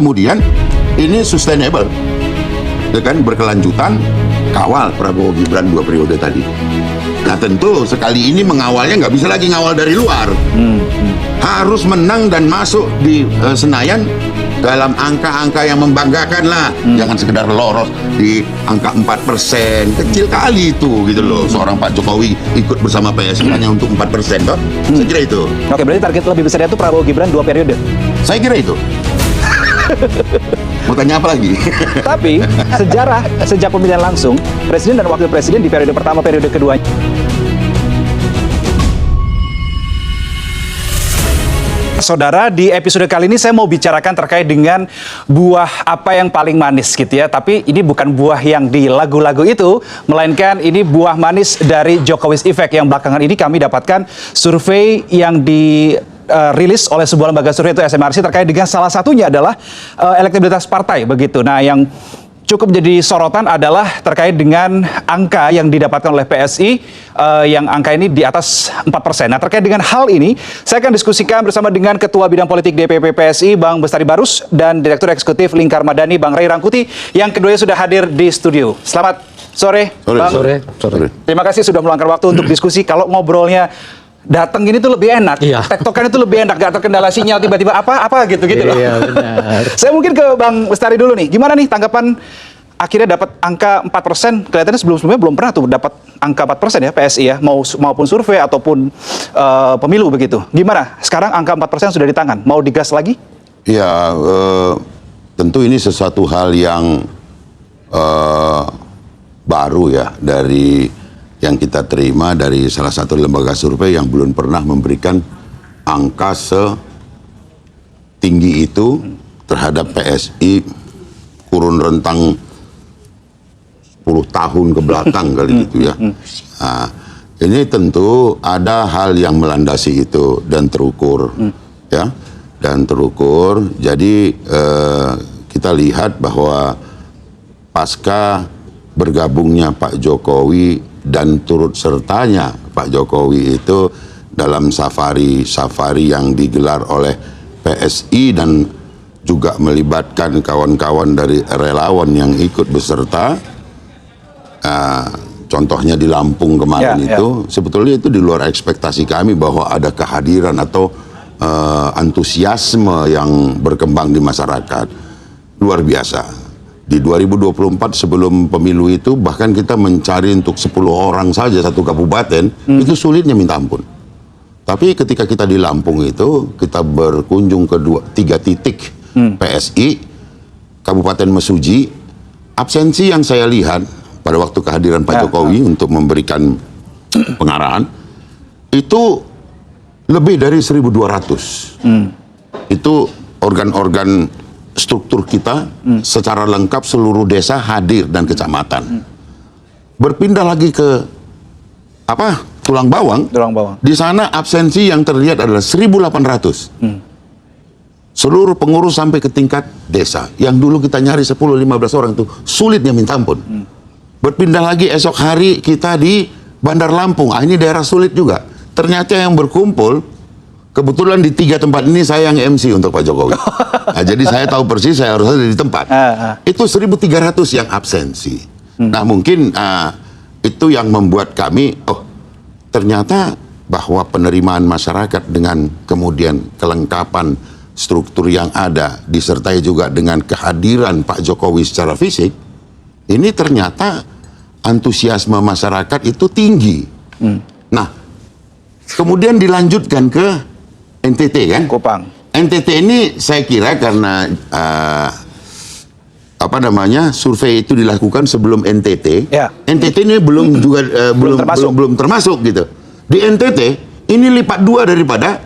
kemudian ini sustainable, ya kan, berkelanjutan, kawal Prabowo Gibran 2 periode tadi. Nah tentu sekali ini mengawalnya nggak bisa lagi ngawal dari luar, harus menang dan masuk di Senayan dalam angka-angka yang membanggakan lah, jangan sekedar lolos di angka 4%, kecil kali itu gitu loh. Seorang Pak Jokowi ikut bersama PSI hanya untuk 4% toh. Saya kira itu. Oke, berarti target lebih besarnya itu Prabowo Gibran 2 periode. Saya kira itu. Mau tanya apa lagi? Tapi sejarah sejak pemilihan langsung presiden dan wakil presiden di periode pertama, periode kedua. Saudara, di episode kali ini saya mau bicarakan terkait dengan buah apa yang paling manis gitu ya. Tapi ini bukan buah yang di lagu-lagu itu, melainkan ini buah manis dari Jokowi's Effect yang belakangan ini kami dapatkan survei yang dirilis oleh sebuah lembaga survei itu SMRC terkait dengan salah satunya adalah elektabilitas partai begitu. Nah, yang cukup menjadi sorotan adalah terkait dengan angka yang didapatkan oleh PSI yang angka ini di atas 4%. Nah, terkait dengan hal ini, saya akan diskusikan bersama dengan Ketua Bidang Politik DPP PSI, Bang Bestari Barus, dan Direktur Eksekutif Lingkar Madani, Bang Ray Rangkuti, yang keduanya sudah hadir di studio. Selamat sore, Bang. Sore. Terima kasih sudah meluangkan waktu untuk diskusi. Kalau ngobrolnya datang gini tuh lebih enak, tektokan itu lebih enak, gak terkendala sinyal tiba-tiba apa gitu loh. Iya, benar. Saya mungkin ke Bang Bestari dulu nih, gimana nih tanggapan akhirnya dapat angka 4%, kelihatannya sebelum-sebelumnya belum pernah tuh dapat angka 4% ya PSI ya, maupun survei ataupun pemilu begitu. Gimana? Sekarang angka 4% sudah di tangan, mau digas lagi? Ya, tentu ini sesuatu hal yang baru ya dari yang kita terima dari salah satu lembaga survei yang belum pernah memberikan angka setinggi itu terhadap PSI kurun rentang 10 tahun ke belakang kali gitu ya. Nah, ini tentu ada hal yang melandasi itu dan terukur ya, dan terukur. Jadi kita lihat bahwa pasca bergabungnya Pak Jokowi dan turut sertanya Pak Jokowi itu dalam safari yang digelar oleh PSI dan juga melibatkan kawan-kawan dari relawan yang ikut beserta, contohnya di Lampung kemarin sebetulnya itu di luar ekspektasi kami bahwa ada kehadiran atau antusiasme yang berkembang di masyarakat. Luar biasa. Di 2024 sebelum pemilu itu bahkan kita mencari untuk 10 orang saja satu kabupaten, itu sulitnya minta ampun. Tapi ketika kita di Lampung itu, kita berkunjung ke 3 titik PSI, Kabupaten Mesuji, absensi yang saya lihat pada waktu kehadiran Pak Jokowi untuk memberikan pengarahan, itu lebih dari 1.200. Itu organ-organ struktur kita secara lengkap, seluruh desa hadir dan kecamatan. Berpindah lagi ke Tulang Bawang. Di sana absensi yang terlihat adalah 1.800. Seluruh pengurus sampai ke tingkat desa. Yang dulu kita nyari 10-15 orang itu sulitnya minta ampun. Berpindah lagi esok hari kita di Bandar Lampung. Ini daerah sulit juga. Ternyata yang berkumpul, kebetulan di 3 tempat ini saya yang MC untuk Pak Jokowi. Nah, jadi saya tahu persis saya harus ada di tempat. Itu 1.300 yang absensi. Nah, mungkin itu yang membuat kami, ternyata bahwa penerimaan masyarakat dengan kemudian kelengkapan struktur yang ada, disertai juga dengan kehadiran Pak Jokowi secara fisik, ini ternyata antusiasme masyarakat itu tinggi. Nah, kemudian dilanjutkan ke NTT kan? Kupang. NTT ini saya kira karena survei itu dilakukan sebelum NTT. NTT ini belum juga belum termasuk gitu. Di NTT ini lipat 2 daripada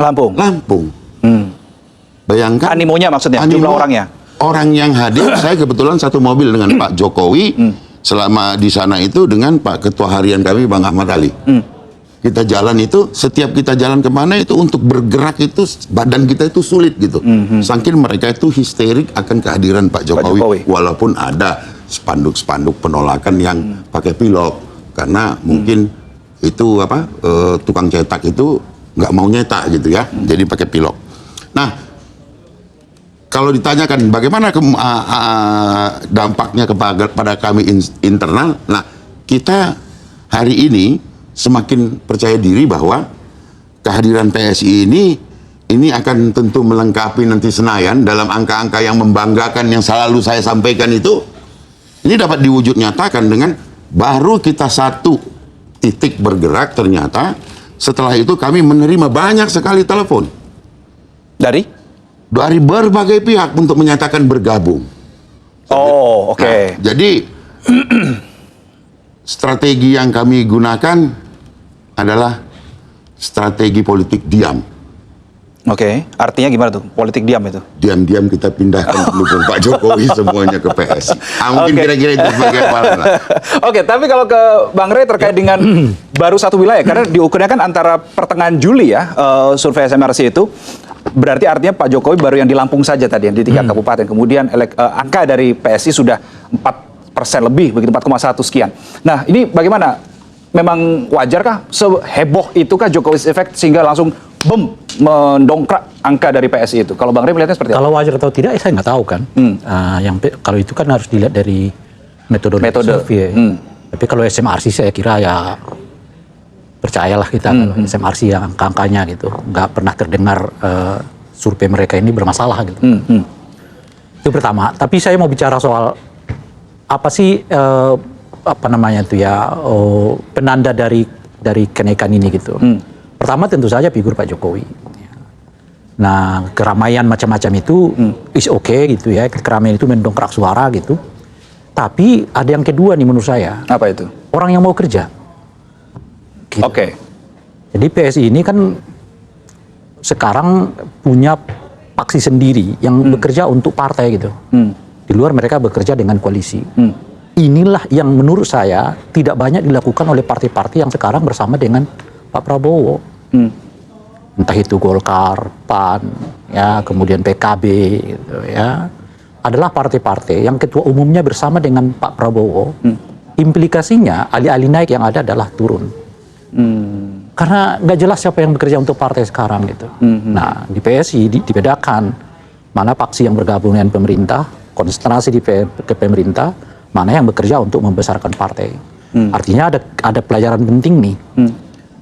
Lampung. Bayangkan animonya, maksudnya jumlah orangnya. Orang yang hadir, saya kebetulan satu mobil dengan Pak Jokowi selama di sana itu dengan Pak Ketua Harian kami Bang Ahmad Ali. Kita jalan itu, setiap kita jalan kemana itu untuk bergerak itu badan kita itu sulit gitu. Saking mereka itu histerik akan kehadiran Pak Jokowi. Walaupun ada spanduk-spanduk penolakan yang pakai pilok, karena mungkin itu tukang cetak itu nggak mau nyetak gitu ya, jadi pakai pilok. Nah, kalau ditanyakan bagaimana dampaknya pada kami internal, nah kita hari ini semakin percaya diri bahwa kehadiran PSI ini akan tentu melengkapi nanti Senayan dalam angka-angka yang membanggakan yang selalu saya sampaikan itu. Ini dapat diwujud nyatakan dengan baru kita satu titik bergerak ternyata. Setelah itu kami menerima banyak sekali telepon dari berbagai pihak untuk menyatakan bergabung. Oh, oke. Nah, jadi strategi yang kami gunakan adalah strategi politik diam. Oke, artinya gimana tuh politik diam itu? Diam-diam kita pindahkan pendukung Pak Jokowi semuanya ke PSI. Mungkin kira-kira itu sebagai apa lah. Oke, tapi kalau ke Bang Rey terkait dengan baru satu wilayah, karena diukurnya kan antara pertengahan Juli ya, survei SMRC itu, berarti artinya Pak Jokowi baru yang di Lampung saja tadi, yang di 3 kabupaten. Kemudian angka dari PSI sudah 4% lebih, begitu 4,1 sekian. Nah, ini bagaimana? Memang wajarkah seheboh itukah Jokowi effect sehingga langsung mendongkrak angka dari PSI itu? Kalau Bang Rey melihatnya seperti apa? Kalau wajar atau tidak, saya nggak tahu kan. Kalau itu kan harus dilihat dari metode. Survei. Tapi kalau SMRC saya kira ya percayalah kita kalau SMRC yang angka-angkanya gitu, nggak pernah terdengar survei mereka ini bermasalah gitu. Itu pertama. Tapi saya mau bicara soal apa sih penanda dari kenaikan ini gitu. Pertama tentu saja figur Pak Jokowi. Nah, keramaian macam-macam itu is okay gitu ya. Keramaian itu mendongkrak suara gitu. Tapi ada yang kedua nih menurut saya. Apa itu? Orang yang mau kerja. Gitu. Oke. Jadi PSI ini kan sekarang punya paksi sendiri yang bekerja untuk partai gitu. Di luar mereka bekerja dengan koalisi. Inilah yang menurut saya tidak banyak dilakukan oleh partai-partai yang sekarang bersama dengan Pak Prabowo. Entah itu Golkar, PAN, ya, kemudian PKB, gitu, ya, adalah partai-partai yang ketua umumnya bersama dengan Pak Prabowo. Implikasinya alih-alih naik yang ada adalah turun. Karena nggak jelas siapa yang bekerja untuk partai sekarang gitu. Nah, di PSI dibedakan mana paksi yang bergabung dengan pemerintah, konsentrasi ke pemerintah, mana yang bekerja untuk membesarkan partai. Artinya ada pelajaran penting nih.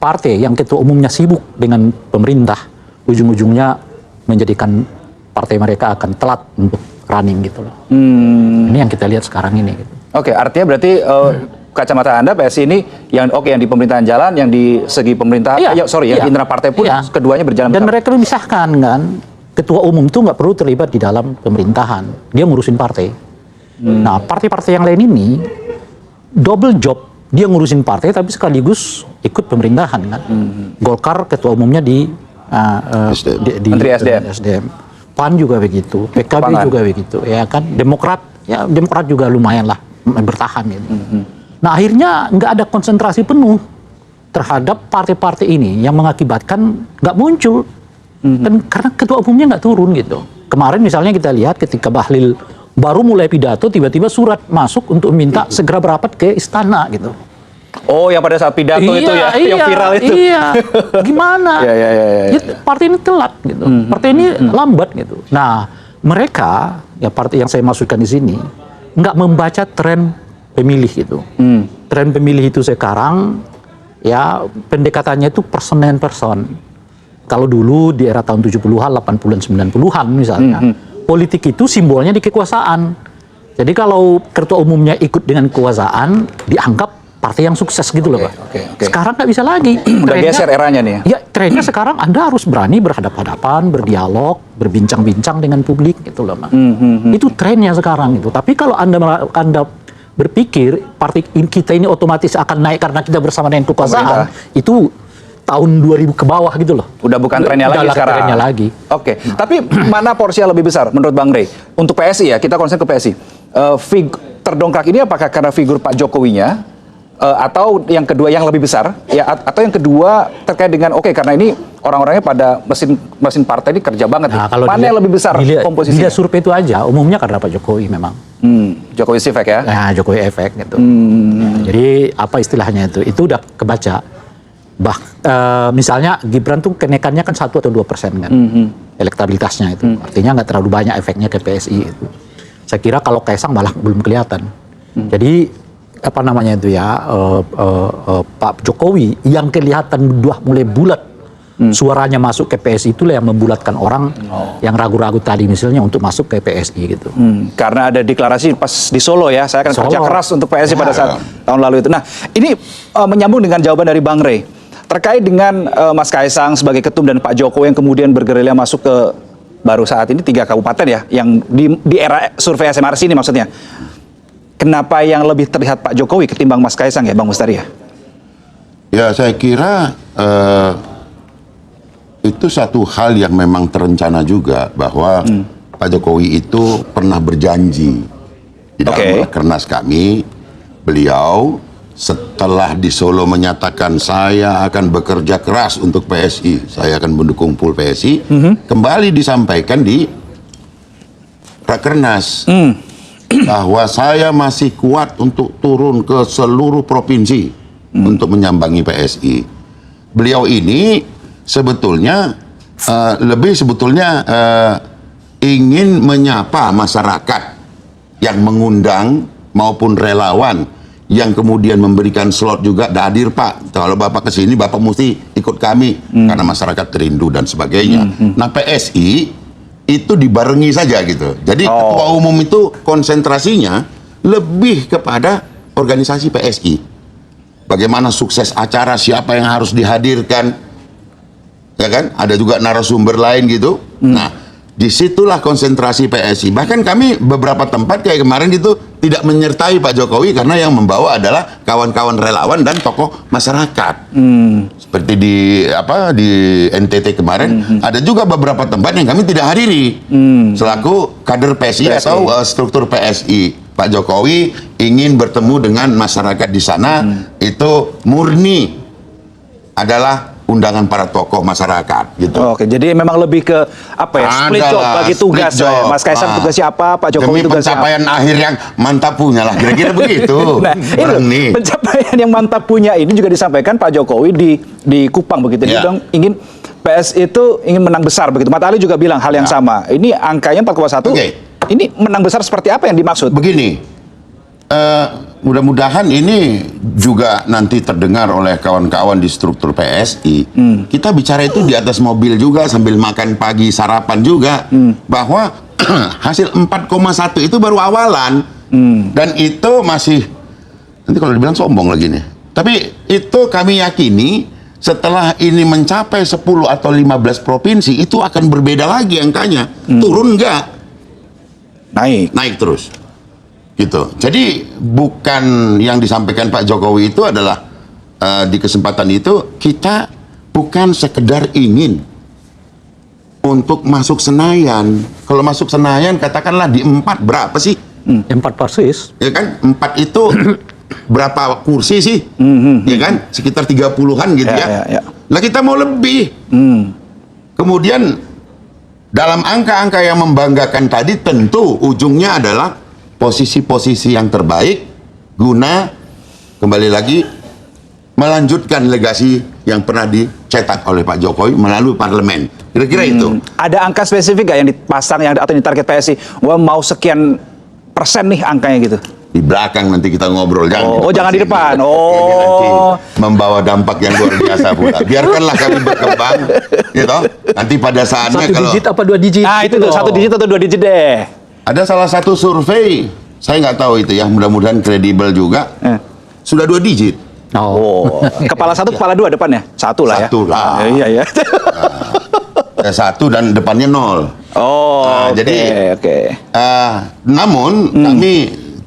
Partai yang ketua umumnya sibuk dengan pemerintah, ujung-ujungnya menjadikan partai mereka akan telat untuk running gitu loh. Ini yang kita lihat sekarang ini. Gitu. Oke, artinya berarti kacamata Anda PSI ini yang di pemerintahan jalan, yang di segi pemerintahan, yang di internal partai pun keduanya berjalan. Dan mereka memisahkan kan, ketua umum itu nggak perlu terlibat di dalam pemerintahan, dia ngurusin partai. Nah, partai-partai yang lain ini double job, dia ngurusin partai tapi sekaligus ikut pemerintahan kan. Golkar ketua umumnya di Menteri SDM. PAN juga begitu, PKB juga begitu, ya kan. Demokrat juga lumayan lah bertahan gitu. Nah, akhirnya nggak ada konsentrasi penuh terhadap partai-partai ini yang mengakibatkan nggak muncul. Dan karena ketua umumnya nggak turun gitu. Kemarin misalnya kita lihat ketika Bahlil baru mulai pidato, tiba-tiba surat masuk untuk minta segera berapat ke istana gitu. Oh, yang pada saat pidato itu ya, yang viral itu. Iya, gimana? Partai ini telat gitu, partai ini lambat gitu. Nah, mereka, ya partai yang saya maksudkan di sini, nggak membaca tren pemilih gitu. Tren pemilih itu sekarang, ya pendekatannya itu person and person. Kalau dulu di era tahun 70-an, 80-an, 90-an misalnya, politik itu simbolnya di kekuasaan. Jadi kalau ketua umumnya ikut dengan kekuasaan, dianggap partai yang sukses gitu loh, Pak. Sekarang nggak bisa lagi. Udah geser eranya nih ya? Ya, trennya sekarang Anda harus berani berhadapan-hadapan, berdialog, berbincang-bincang dengan publik gitu loh, Pak. Itu trennya sekarang itu. Tapi kalau Anda berpikir partai kita ini otomatis akan naik karena kita bersama dengan kekuasaan, itu tahun 2000 ke bawah gitu loh. Udah bukan trennya lagi sekarang. Trennya lagi. Oke. Tapi mana porsi yang lebih besar menurut Bang Rey? Untuk PSI ya, kita konsen ke PSI. Terdongkrak ini apakah karena figur Pak Jokowinya atau yang kedua yang lebih besar ya, atau yang kedua terkait dengan karena ini orang-orangnya pada mesin partai ini kerja banget. Nah, kalau mana yang lebih besar komposisinya? Dilihat survei itu aja, umumnya karena Pak Jokowi memang. Jokowi efek ya? Nah, Jokowi efek gitu. Jadi apa istilahnya itu? Itu udah kebaca. Misalnya Gibran tuh kenaikannya kan 1 atau 2% kan, elektabilitasnya itu. Artinya nggak terlalu banyak efeknya ke PSI itu. Saya kira kalau Kaisang malah belum kelihatan. Jadi apa namanya itu ya, Pak Jokowi yang kelihatan mulai bulat suaranya masuk ke PSI, itulah yang membulatkan orang yang ragu-ragu tadi misalnya untuk masuk ke PSI gitu. Karena ada deklarasi pas di Solo ya, saya akan kerja keras untuk PSI pada saat tahun lalu itu. Nah, ini menyambung dengan jawaban dari Bang Rey terkait dengan Mas Kaisang sebagai ketum dan Pak Jokowi yang kemudian bergerilya masuk ke baru saat ini 3 kabupaten ya, yang di era survei SMRC ini maksudnya. Kenapa yang lebih terlihat Pak Jokowi ketimbang Mas Kaisang ya, Bang Mustari ya? Ya, saya kira itu satu hal yang memang terencana juga, bahwa Pak Jokowi itu pernah berjanji di dalam rakernas kami, beliau setelah di Solo menyatakan saya akan bekerja keras untuk PSI, saya akan mendukung full PSI, kembali disampaikan di rakernas bahwa saya masih kuat untuk turun ke seluruh provinsi untuk menyambangi PSI. Beliau ini sebetulnya ingin menyapa masyarakat yang mengundang maupun relawan yang kemudian memberikan slot juga, hadir Pak, kalau Bapak kesini Bapak mesti ikut kami karena masyarakat rindu dan sebagainya. Nah, PSI itu dibarengi saja gitu. Jadi ketua umum itu konsentrasinya lebih kepada organisasi PSI. Bagaimana sukses acara, siapa yang harus dihadirkan, ya kan? Ada juga narasumber lain gitu. Nah, disitulah konsentrasi PSI. Bahkan kami beberapa tempat kayak kemarin gitu tidak menyertai Pak Jokowi karena yang membawa adalah kawan-kawan relawan dan tokoh masyarakat. Seperti di NTT kemarin ada juga beberapa tempat yang kami tidak hadiri selaku kader PSI atau struktur PSI. Pak Jokowi ingin bertemu dengan masyarakat di sana, itu murni adalah undangan para tokoh masyarakat gitu. Oke, jadi memang lebih ke apa ya? Split job, bagi tugas ya. Mas Kaisang tugasnya apa, Pak Jokowi tugasnya apa? Pencapaian akhir yang mantap punya lah, kira-kira begitu. Nah, ini pencapaian yang mantap punya ini juga disampaikan Pak Jokowi di Kupang begitu. Dia bilang ingin PS itu ingin menang besar begitu. Mat Ali juga bilang hal yang sama. Ini angkanya 4,1. Ini menang besar seperti apa yang dimaksud? Begini, mudah-mudahan ini juga nanti terdengar oleh kawan-kawan di struktur PSI. Kita bicara itu di atas mobil juga sambil makan pagi, sarapan juga, bahwa hasil 4,1 itu baru awalan. Dan itu masih, nanti kalau dibilang sombong lagi nih. Tapi itu kami yakini setelah ini mencapai 10 atau 15 provinsi, itu akan berbeda lagi angkanya. Turun enggak? Naik terus. Gitu. Jadi bukan yang disampaikan Pak Jokowi itu adalah di kesempatan itu kita bukan sekedar ingin untuk masuk Senayan. Kalau masuk Senayan katakanlah di 4 berapa sih? 4 persis. Ya kan? 4 itu berapa kursi sih? Ya kan? Sekitar 30-an gitu ya. Lah kita mau lebih. Kemudian dalam angka-angka yang membanggakan tadi tentu ujungnya adalah posisi-posisi yang terbaik guna kembali lagi melanjutkan legasi yang pernah dicetak oleh Pak Jokowi melalui parlemen. Kira-kira itu. Ada angka spesifik nggak yang dipasang atau ditarget PSI? Wah, mau sekian persen nih angkanya gitu? Di belakang nanti kita ngobrol. Jangan di depan. Ini nanti membawa dampak yang luar biasa pula. Biarkanlah kami berkembang, gitu. Nanti pada saatnya 1 digit apa 2 digit? Nah, itu tuh 1 digit atau 2 digit deh. Ada salah satu survei, saya nggak tahu itu ya, mudah-mudahan kredibel juga. Sudah 2 digit. Kepala 1, kepala 2 depannya? 1 lah ya. 1 lah. Iya. 1 dan depannya 0. Jadi, namun kami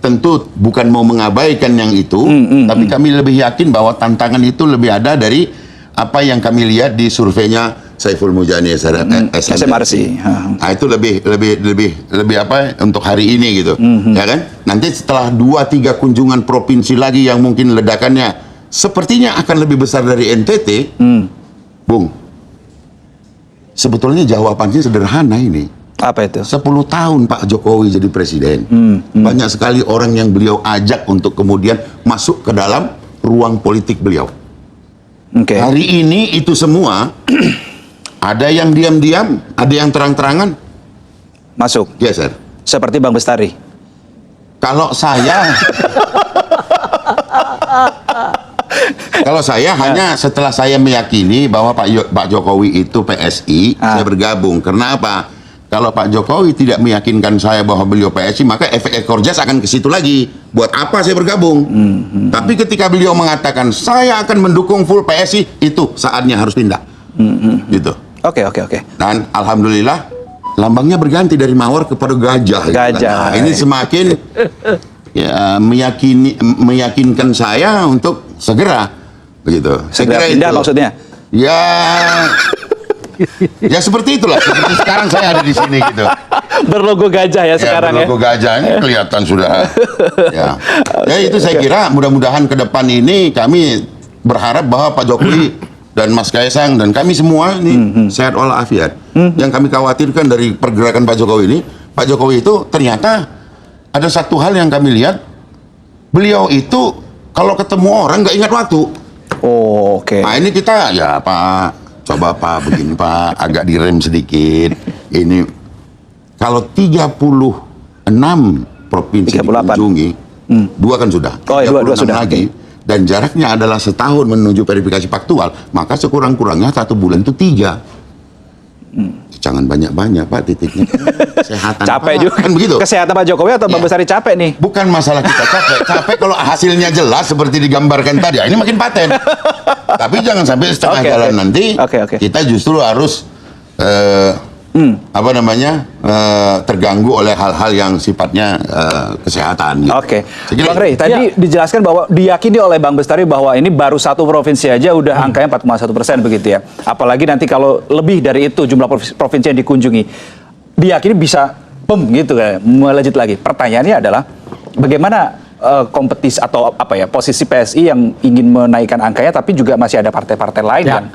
tentu bukan mau mengabaikan yang itu, tapi kami lebih yakin bahwa tantangan itu lebih ada dari apa yang kami lihat di surveinya Saiful Mujani SMRC. Nah, itu lebih apa untuk hari ini gitu. Ya kan? Nanti setelah 2-3 kunjungan provinsi lagi yang mungkin ledakannya sepertinya akan lebih besar dari NTT. Bung. Sebetulnya jawabannya sederhana ini. Apa itu? 10 tahun Pak Jokowi jadi presiden. Banyak sekali orang yang beliau ajak untuk kemudian masuk ke dalam ruang politik beliau. Oke. Hari ini itu semua ada yang diam-diam, ada yang terang-terangan Masuk. geser. Seperti Bang Bestari. Kalau saya hanya setelah saya meyakini bahwa Pak Jokowi itu PSI, saya bergabung. Karena apa? Kalau Pak Jokowi tidak meyakinkan saya bahwa beliau PSI, maka efek ekor jas akan ke situ lagi. Buat apa saya bergabung? Tapi ketika beliau mengatakan saya akan mendukung full PSI, itu saatnya harus pindah. Gitu. Oke. Dan alhamdulillah lambangnya berganti dari mawar kepada gajah. Gajah. Nah, ini semakin ya, meyakinkan saya untuk segera begitu. Segera Saya kira pindah itu. maksudnya? Ya, ya seperti itulah. Seperti sekarang saya ada di sini gitu. Berlogo gajah ya sekarang ya. Berlogo gajah ini kelihatan sudah. Ya itu saya kira mudah-mudahan ke depan ini kami berharap bahwa Pak Jokowi dan Mas Kaisang dan kami semua ini sehat walafiat. Yang kami khawatirkan dari pergerakan Pak Jokowi ini, Pak Jokowi itu ternyata ada satu hal yang kami lihat, beliau itu kalau ketemu orang nggak ingat waktu. Oh, oke. Nah ini kita ya Pak, coba Pak begini Pak, agak direm sedikit. Ini kalau 36 provinsi 38. dikunjungi, dua kan sudah, Oh, ya, dua 36 sudah. lagi. Dan jaraknya adalah setahun menuju verifikasi faktual, maka sekurang-kurangnya 1 bulan itu 3. Jangan banyak-banyak Pak titiknya. Kesehatan Capek Pak. juga. Kan begitu. Kesehatan Pak Jokowi atau Bang Ya. Bestari capek nih? Bukan masalah kita capek. Capek kalau hasilnya jelas seperti digambarkan tadi. Ini makin paten. Tapi jangan sampai setengah Oke, jalan oke. nanti Oke. kita justru harus terganggu oleh hal-hal yang sifatnya kesehatan. Gitu. Oke. Saya kira Bang Rey, tadi dijelaskan bahwa diyakini oleh Bang Bestari bahwa ini baru satu provinsi aja udah angkanya 4,1% begitu ya. Apalagi nanti kalau lebih dari itu jumlah provinsi yang dikunjungi, diyakini bisa gitu kan, melejit lagi. Pertanyaannya adalah bagaimana kompetisi atau apa ya posisi PSI yang ingin menaikkan angkanya, tapi juga masih ada partai-partai lain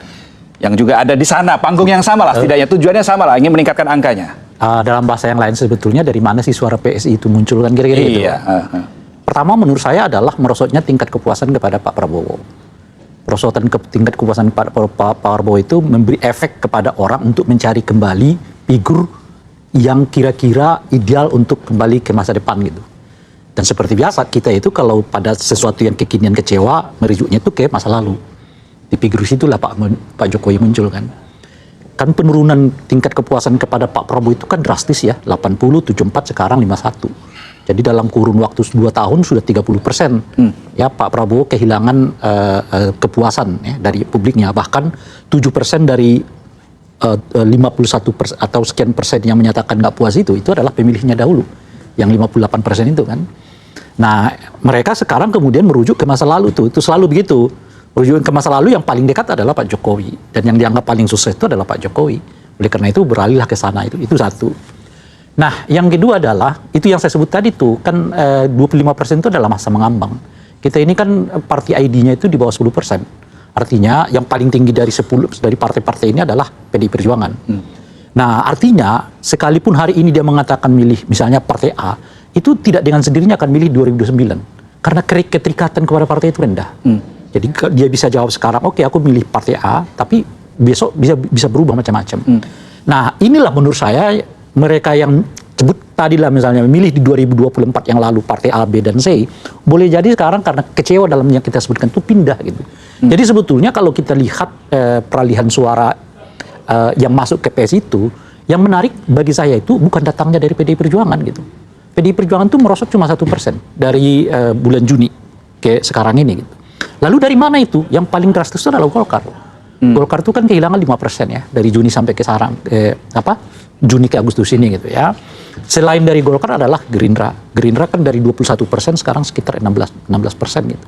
yang juga ada di sana, panggung yang sama lah, setidaknya tujuannya sama lah, ingin meningkatkan angkanya. Dalam bahasa yang lain sebetulnya dari mana sih suara PSI itu muncul kan kira-kira gitu. Iya. Pertama menurut saya adalah merosotnya tingkat kepuasan kepada Pak Prabowo. Merosotan tingkat kepuasan Pak Prabowo itu memberi efek kepada orang untuk mencari kembali figur yang kira-kira ideal untuk kembali ke masa depan gitu. Dan seperti biasa kita itu kalau pada sesuatu yang kekinian kecewa merujuknya itu ke masa lalu. Di figur situlah Pak Jokowi muncul kan. Kan penurunan tingkat kepuasan kepada Pak Prabowo itu kan drastis ya, 80, 74, sekarang 51. Jadi dalam kurun waktu 2 tahun sudah 30%. Ya Pak Prabowo kehilangan kepuasan ya, dari publiknya. Bahkan 7% dari 51% atau sekian persen yang menyatakan nggak puas itu adalah pemilihnya dahulu. Yang 58% itu kan. Nah mereka sekarang kemudian merujuk ke masa lalu tuh, itu selalu begitu. Rujukan ke masa lalu yang paling dekat adalah Pak Jokowi. Dan yang dianggap paling sukses itu adalah Pak Jokowi. Oleh karena itu beralihlah ke sana itu satu. Nah yang kedua adalah, itu yang saya sebut tadi tuh, kan 25% itu adalah masa mengambang. Kita ini kan party ID-nya itu di bawah 10%. Artinya yang paling tinggi dari partai-partai ini adalah PDI Perjuangan. Nah artinya sekalipun hari ini dia mengatakan milih misalnya partai A, itu tidak dengan sendirinya akan milih 2029. Karena keterikatan kepada partai itu rendah. Jadi dia bisa jawab sekarang, oke aku milih partai A, tapi besok bisa berubah macam-macam. Nah inilah menurut saya mereka yang sebut tadi lah misalnya memilih di 2024 yang lalu partai A, B, dan C, boleh jadi sekarang karena kecewa dalam yang kita sebutkan itu pindah gitu. Jadi sebetulnya kalau kita lihat peralihan suara yang masuk ke PS itu, yang menarik bagi saya itu bukan datangnya dari PDI Perjuangan gitu. PDI Perjuangan itu merosot cuma 1% dari bulan Juni ke sekarang ini gitu. Lalu dari mana itu? Yang paling drastis itu adalah Golkar. Golkar itu kan kehilangan 5% ya dari Juni sampai ke sekarang, Juni ke Agustus ini gitu ya. Selain dari Golkar adalah Gerindra. Gerindra kan dari 21% sekarang sekitar 16% gitu.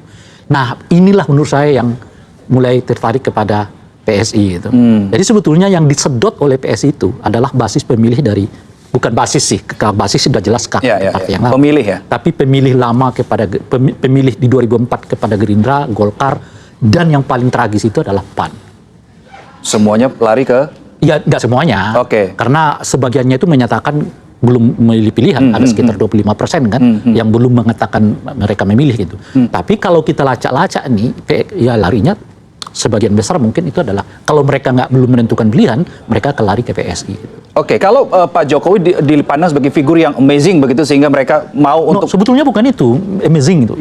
Nah inilah menurut saya yang mulai tertarik kepada PSI gitu. Jadi sebetulnya yang disedot oleh PSI itu adalah basis pemilih dari, bukan basis sih, basis sudah jelas partai yang lama. Pemilih ya. Tapi pemilih lama kepada pemilih di 2004 kepada Gerindra, Golkar, dan yang paling tragis itu adalah PAN. Semuanya lari ke? Ya nggak semuanya. Oke. Karena sebagiannya itu menyatakan belum memilih pilihan, ada sekitar 25% kan yang belum mengatakan mereka memilih gitu. Tapi kalau kita lacak-lacak nih, ya larinya sebagian besar mungkin itu adalah kalau mereka belum menentukan pilihan, mereka akan lari ke PSI. Oke, kalau Pak Jokowi dipandang sebagai figur yang amazing begitu sehingga mereka mau untuk sebetulnya bukan itu amazing itu.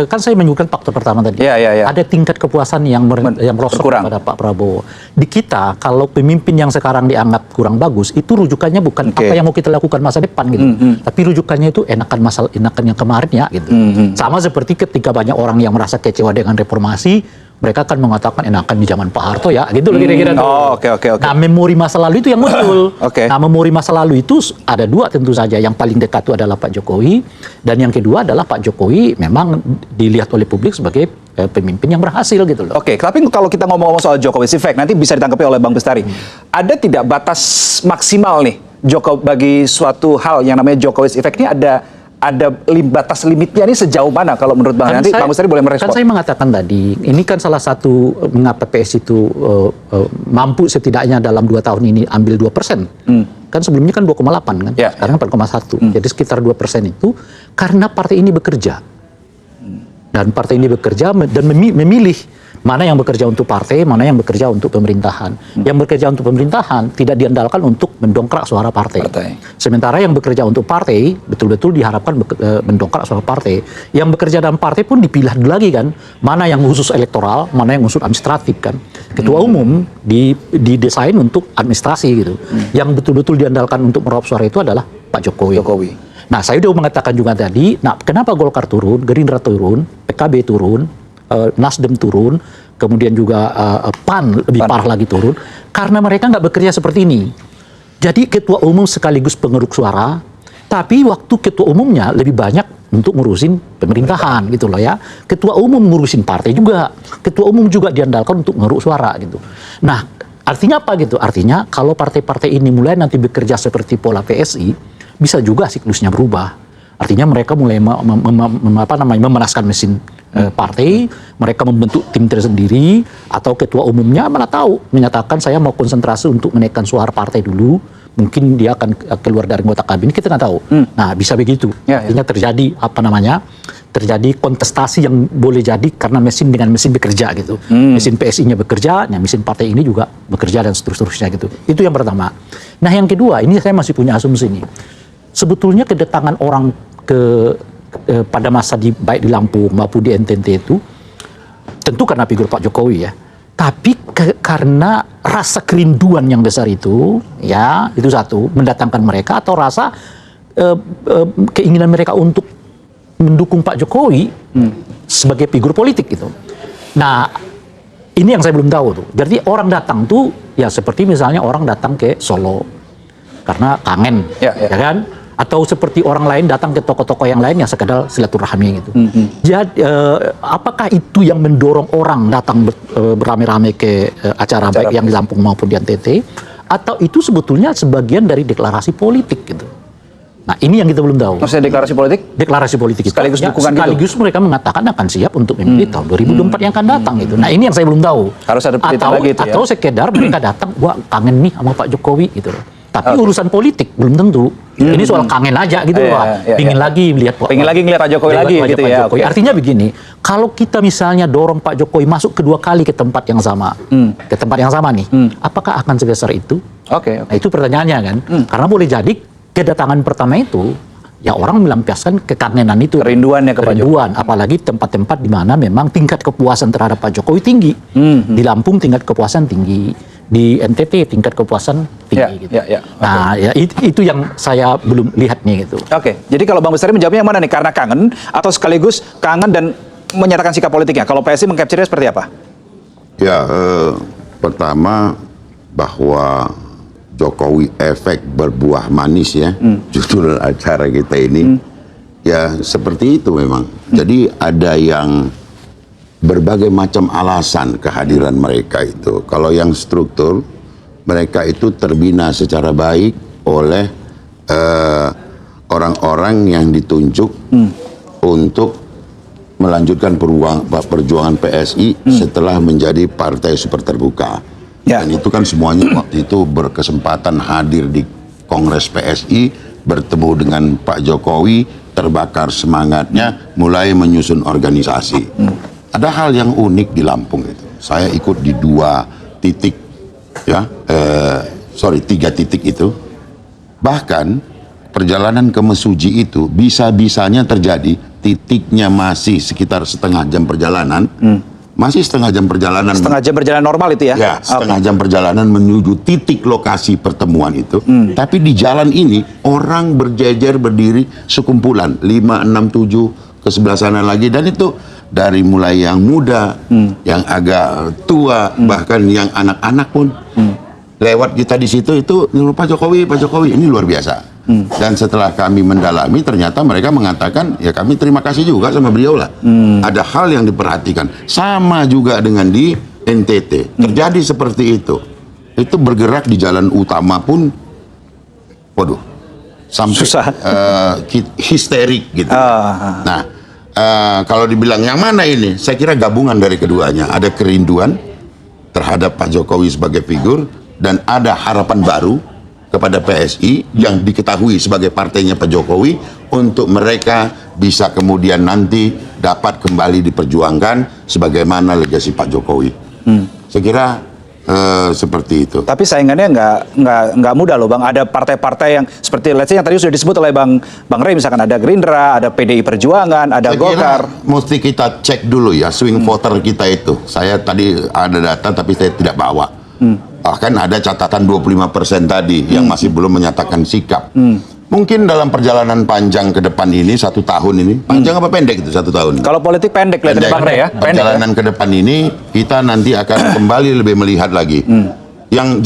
Kan saya menyebutkan faktor pertama tadi. Ya. Ada tingkat kepuasan yang merosot pada Pak Prabowo. Di kita kalau pemimpin yang sekarang dianggap kurang bagus itu rujukannya bukan apa yang mau kita lakukan masa depan gitu. Tapi rujukannya itu enakan yang kemarin ya gitu. Sama seperti ketika banyak orang yang merasa kecewa dengan reformasi, mereka akan mengatakan enakan di zaman Pak Harto ya, gitu loh kira-kira. Oke. Nah, memori masa lalu itu yang muncul. Oke. Nah, memori masa lalu itu ada dua tentu saja. Yang paling dekat itu adalah Pak Jokowi, dan yang kedua adalah Pak Jokowi memang dilihat oleh publik sebagai pemimpin yang berhasil gitu loh. Oke, tapi kalau kita ngomong-ngomong soal Jokowi effect, nanti bisa ditanggapi oleh Bang Bestari. Ada tidak batas maksimal nih Jokowi bagi suatu hal yang namanya Jokowi effect ini ada batas limitnya nih sejauh mana kalau menurut Bang? Nanti Bang Bestari boleh merespon. Kan saya mengatakan tadi, ini kan salah satu mengapa PS itu mampu setidaknya dalam 2 tahun ini ambil 2%. Kan sebelumnya kan 2,8 kan, sekarang 4,1. Jadi sekitar 2% itu karena partai ini bekerja. Dan partai ini bekerja dan memilih mana yang bekerja untuk partai, mana yang bekerja untuk pemerintahan. Yang bekerja untuk pemerintahan tidak diandalkan untuk mendongkrak suara partai. Sementara yang bekerja untuk partai betul-betul diharapkan mendongkrak suara partai. Yang bekerja dalam partai pun dipilih lagi kan, mana yang khusus elektoral, mana yang khusus administratif kan. Ketua umum didesain untuk administrasi gitu. Yang betul-betul diandalkan untuk meraup suara itu adalah Pak Jokowi. Nah, saya sudah mengatakan juga tadi, nah kenapa Golkar turun, Gerindra turun, PKB turun, Nasdem turun, kemudian juga PAN lebih parah lagi turun, karena mereka nggak bekerja seperti ini. Jadi ketua umum sekaligus pengeruk suara, tapi waktu ketua umumnya lebih banyak untuk ngurusin pemerintahan gitu loh ya. Ketua umum ngurusin partai juga, ketua umum juga diandalkan untuk mengeruk suara gitu. Nah, artinya apa gitu? Artinya kalau partai-partai ini mulai nanti bekerja seperti pola PSI, bisa juga siklusnya berubah. Artinya mereka mulai memanaskan mesin partai, mereka membentuk tim tersendiri, atau ketua umumnya malah tahu menyatakan saya mau konsentrasi untuk menaikkan suara partai dulu, mungkin dia akan keluar dari anggota kabinet, kita nggak tahu. Nah, bisa begitu. Artinya terjadi terjadi kontestasi yang boleh jadi karena mesin dengan mesin bekerja gitu. Mesin PSI-nya bekerja, nah mesin partai ini juga bekerja dan seterusnya gitu. Itu yang pertama. Nah, yang kedua, ini saya masih punya asumsi nih. Sebetulnya kedatangan orang pada masa baik di Lampung maupun di NTT itu tentu karena figur Pak Jokowi ya, tapi karena rasa kerinduan yang besar itu ya, itu satu mendatangkan mereka, atau rasa keinginan mereka untuk mendukung Pak Jokowi sebagai figur politik gitu. Nah, ini yang saya belum tahu tuh. Jadi orang datang tuh ya seperti misalnya orang datang ke Solo karena kangen, ya kan? Atau seperti orang lain datang ke toko-toko yang lain yang sekedar silaturahmi gitu. Jadi apakah itu yang mendorong orang datang beramai-ramai ke acara baik yang di Lampung maupun di NTT, atau itu sebetulnya sebagian dari deklarasi politik gitu? Nah, ini yang kita belum tahu. Maksudnya deklarasi politik? Deklarasi politik itu. Sekaligus dukungan sekaligus gitu. Mereka mengatakan akan siap untuk memilih tahun 2024 yang akan datang gitu. Nah, ini yang saya belum tahu. Harus ada lagi itu ya. Atau sekedar mereka datang, wah kangen nih sama Pak Jokowi gitu loh. Tapi urusan politik belum tentu. Ini soal kangen aja gitu loh. Pingin lagi melihat Pak Jokowi lagi gitu ya. Artinya begini, kalau kita misalnya dorong Pak Jokowi masuk kedua kali ke tempat yang sama, nih, apakah akan sebesar itu? Nah, itu pertanyaannya kan. Karena boleh jadi kedatangan pertama itu ya orang melampiaskan kekangenan itu, kerinduannya ke Pak Jokowi. Apalagi tempat-tempat di mana memang tingkat kepuasan terhadap Pak Jokowi tinggi. Di Lampung tingkat kepuasan tinggi, di NTT tingkat kepuasan tinggi gitu. Nah, ya itu yang saya belum lihat nih gitu. Jadi kalau Bang Bestari menjawabnya yang mana nih? Karena kangen atau sekaligus kangen dan menyatakan sikap politiknya? Kalau PSI mengcapture-nya seperti apa? Ya, pertama bahwa Jokowi efek berbuah manis ya, judul acara kita ini. Ya seperti itu memang. Jadi ada yang berbagai macam alasan kehadiran mereka itu. Kalau yang struktur, mereka itu terbina secara baik oleh orang-orang yang ditunjuk untuk melanjutkan perjuangan PSI setelah menjadi partai super terbuka. Dan itu kan semuanya waktu itu berkesempatan hadir di Kongres PSI, bertemu dengan Pak Jokowi, terbakar semangatnya, mulai menyusun organisasi. Ada hal yang unik di Lampung itu. saya ikut di 2 titik, ya, 3 titik itu. Bahkan perjalanan ke Mesuji itu bisa-bisanya terjadi titiknya masih sekitar setengah jam perjalanan. Masih setengah jam perjalanan. Setengah jam perjalanan normal itu ya? Ya, setengah jam perjalanan menuju titik lokasi pertemuan itu. Tapi di jalan ini orang berjejer berdiri sekumpulan 5, 6, 7 ke sebelah sana lagi, dan itu dari mulai yang muda, yang agak tua, bahkan yang anak-anak pun lewat kita di situ itu Pak Jokowi ini luar biasa. Dan setelah kami mendalami, ternyata mereka mengatakan, ya kami terima kasih juga sama beliau lah. Ada hal yang diperhatikan. Sama juga dengan di NTT. Terjadi seperti itu. Itu bergerak di jalan utama pun, waduh, sampai histerik gitu. Nah, kalau dibilang yang mana ini? Saya kira gabungan dari keduanya. Ada kerinduan terhadap Pak Jokowi sebagai figur, dan ada harapan baru kepada PSI yang diketahui sebagai partainya Pak Jokowi, untuk mereka bisa kemudian nanti dapat kembali diperjuangkan sebagaimana legasi Pak Jokowi. Saya kira seperti itu. Tapi saingannya nggak mudah loh, Bang. Ada partai-partai yang seperti let's say yang tadi sudah disebut oleh Bang Rey, misalkan ada Gerindra, ada PDI Perjuangan, ada Golkar. Mesti kita cek dulu ya swing voter kita itu. Saya tadi ada data tapi saya tidak bawa. Bahkan ada catatan 25% tadi yang masih belum menyatakan sikap. Mungkin dalam perjalanan panjang ke depan ini, 1 tahun ini, panjang apa pendek itu 1 tahun? Kalau politik pendek, pendek. Bang Rey ya. Perjalanan ke depan ini kita nanti akan kembali lebih melihat lagi. Yang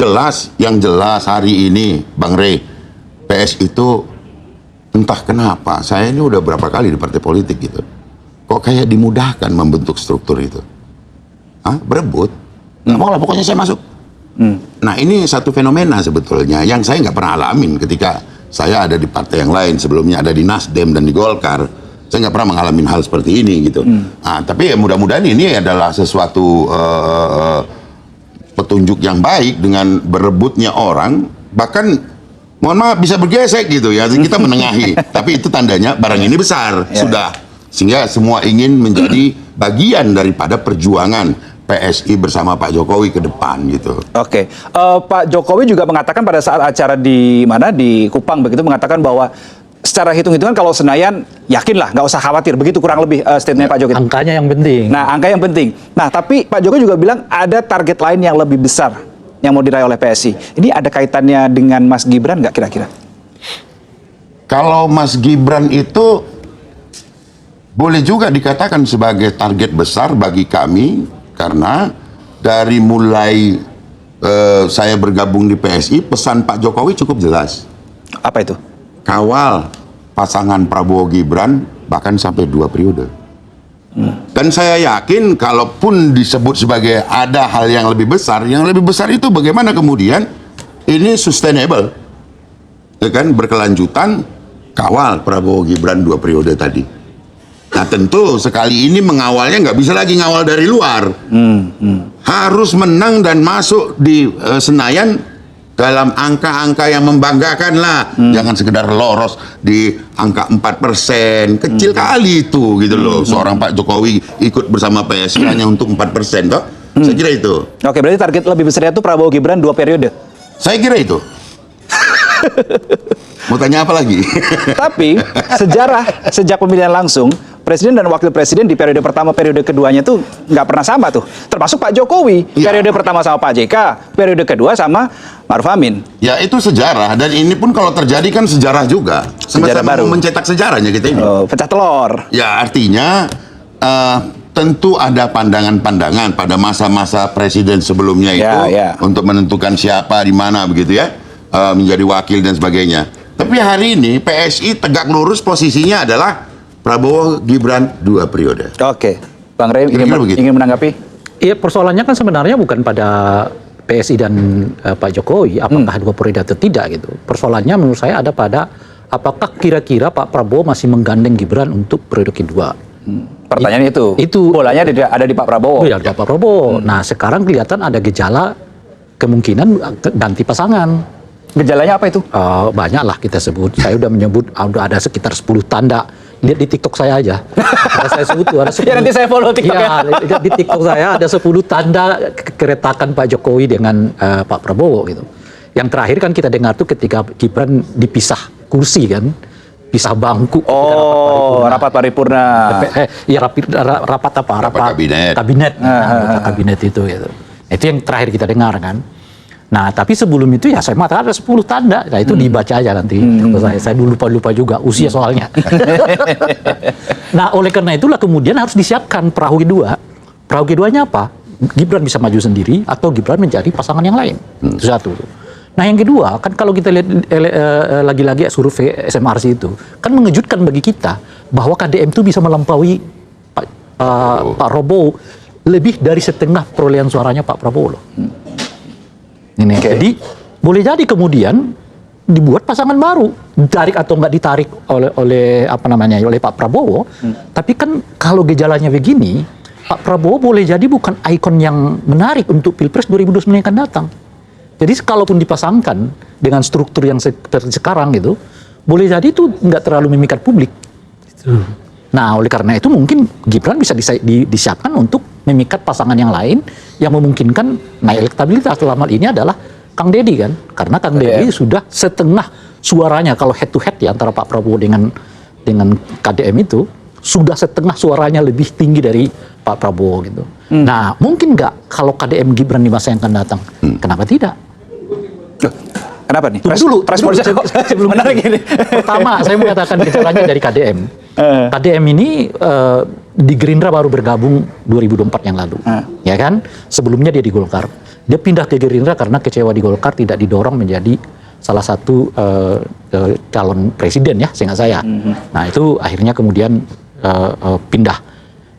jelas hari ini, Bang Rey, PS itu entah kenapa, saya ini udah berapa kali di partai politik gitu, kok kayak dimudahkan membentuk struktur itu. Berebut, nggak mau lah, pokoknya saya masuk. Nah, ini satu fenomena sebetulnya yang saya nggak pernah alamin ketika saya ada di partai yang lain. Sebelumnya ada di Nasdem dan di Golkar, saya nggak pernah mengalami hal seperti ini gitu. Tapi ya mudah-mudahan ini adalah sesuatu petunjuk yang baik dengan berebutnya orang, bahkan mohon maaf bisa bergesek gitu ya, kita menengahi. Tapi itu tandanya barang ini besar sudah, sehingga semua ingin menjadi bagian daripada perjuangan PSI bersama Pak Jokowi ke depan gitu. Oke. Pak Jokowi juga mengatakan pada saat acara di Kupang begitu, mengatakan bahwa secara hitung-hitungan kalau Senayan yakinlah, nggak usah khawatir, begitu kurang lebih statementnya Pak Jokowi. Angkanya yang penting. Nah, angka yang penting. Nah, tapi Pak Jokowi juga bilang ada target lain yang lebih besar yang mau diraih oleh PSI. Ini ada kaitannya dengan Mas Gibran nggak kira-kira? Kalau Mas Gibran itu boleh juga dikatakan sebagai target besar bagi kami. Karena dari mulai saya bergabung di PSI, pesan Pak Jokowi cukup jelas. Apa itu? Kawal pasangan Prabowo Gibran bahkan sampai 2 periode. Dan saya yakin kalaupun disebut sebagai ada hal yang lebih besar itu bagaimana kemudian ini sustainable, ya kan, berkelanjutan, kawal Prabowo Gibran 2 periode tadi. Nah tentu sekali ini mengawalnya nggak bisa lagi ngawal dari luar, harus menang dan masuk di Senayan dalam angka-angka yang membanggakan lah, jangan sekedar loros di angka 4%, kecil kali itu gitu loh. Seorang Pak Jokowi ikut bersama PSI hanya untuk 4%, toh? Saya kira itu. Oke, berarti target lebih besarnya itu Prabowo Gibran 2 periode. Saya kira itu. Mau tanya apa lagi? Tapi sejarah sejak pemilihan langsung, presiden dan wakil presiden di periode pertama, periode keduanya tuh nggak pernah sama tuh. Termasuk Pak Jokowi, periode pertama sama Pak JK, periode kedua sama Maruf Amin. Ya itu sejarah, dan ini pun kalau terjadi kan sejarah juga. Sejarah baru. Mencetak sejarahnya kita ini. Pecah telur. Ya artinya tentu ada pandangan-pandangan pada masa-masa presiden sebelumnya itu untuk menentukan siapa di mana begitu ya, menjadi wakil dan sebagainya. Tapi hari ini PSI tegak lurus posisinya adalah Prabowo Gibran 2 periode. Oke, Bang Rey ingin menanggapi? Iya, persoalannya kan sebenarnya bukan pada PSI dan Pak Jokowi apakah 2 periode atau tidak gitu. Persoalannya menurut saya ada pada apakah kira-kira Pak Prabowo masih menggandeng Gibran untuk periode kedua. Pertanyaan itu bolanya ada di Pak Prabowo. Iya, di Pak Prabowo. Nah, sekarang kelihatan ada gejala kemungkinan ganti pasangan. Gejalanya apa itu? Banyak lah kita sebut. Saya udah menyebut, udah ada sekitar 10 tanda lihat di TikTok saya aja. Saya sebut tuh ada 10. Ya nanti saya follow TikTok ya. Di TikTok saya ada 10 tanda keretakan Pak Jokowi dengan Pak Prabowo gitu. Yang terakhir kan kita dengar tuh ketika Gibran dipisah kursi kan, pisah bangku. Oh, rapat paripurna. Rapat apa? Rapat kabinet. Anggota kabinet itu gitu. Itu yang terakhir kita dengar kan. Nah, tapi sebelum itu ya saya mengatakan ada 10 tanda. Nah, itu dibaca aja nanti. Saya dulu lupa juga usia soalnya. Nah, oleh karena itulah kemudian harus disiapkan perahu kedua. Perahu keduanya apa? Gibran bisa maju sendiri atau Gibran mencari pasangan yang lain. Itu satu. Nah, yang kedua, kan kalau kita lihat lagi-lagi survei SMRC itu, kan mengejutkan bagi kita bahwa KDM itu bisa melampaui Pak Prabowo lebih dari setengah perolehan suaranya Pak Prabowo loh. Ini, jadi boleh jadi kemudian dibuat pasangan baru, ditarik atau nggak ditarik oleh Pak Prabowo. Tapi kan kalau gejalanya begini, Pak Prabowo boleh jadi bukan ikon yang menarik untuk Pilpres 2029 yang akan datang. Jadi kalaupun dipasangkan dengan struktur yang seperti sekarang gitu, boleh jadi itu nggak terlalu memikat publik. Nah, oleh karena itu mungkin Gibran bisa disiapkan untuk memikat pasangan yang lain yang memungkinkan naik elektabilitas. Dalam hal ini adalah Kang Deddy kan, karena Kang Deddy sudah setengah suaranya kalau head to head ya antara Pak Prabowo dengan KDM itu sudah setengah suaranya lebih tinggi dari Pak Prabowo gitu. Nah, mungkin nggak kalau KDM Gibran di masa yang akan datang? Kenapa tidak? Kenapa nih? Sebelum menarik ini. Pertama, saya mengatakan gejalanya dari KDM. KDM ini di Gerindra baru bergabung 2024 yang lalu, ya kan? Sebelumnya dia di Golkar. Dia pindah ke Gerindra karena kecewa di Golkar tidak didorong menjadi salah satu calon presiden ya, seingat saya. Nah itu akhirnya kemudian pindah.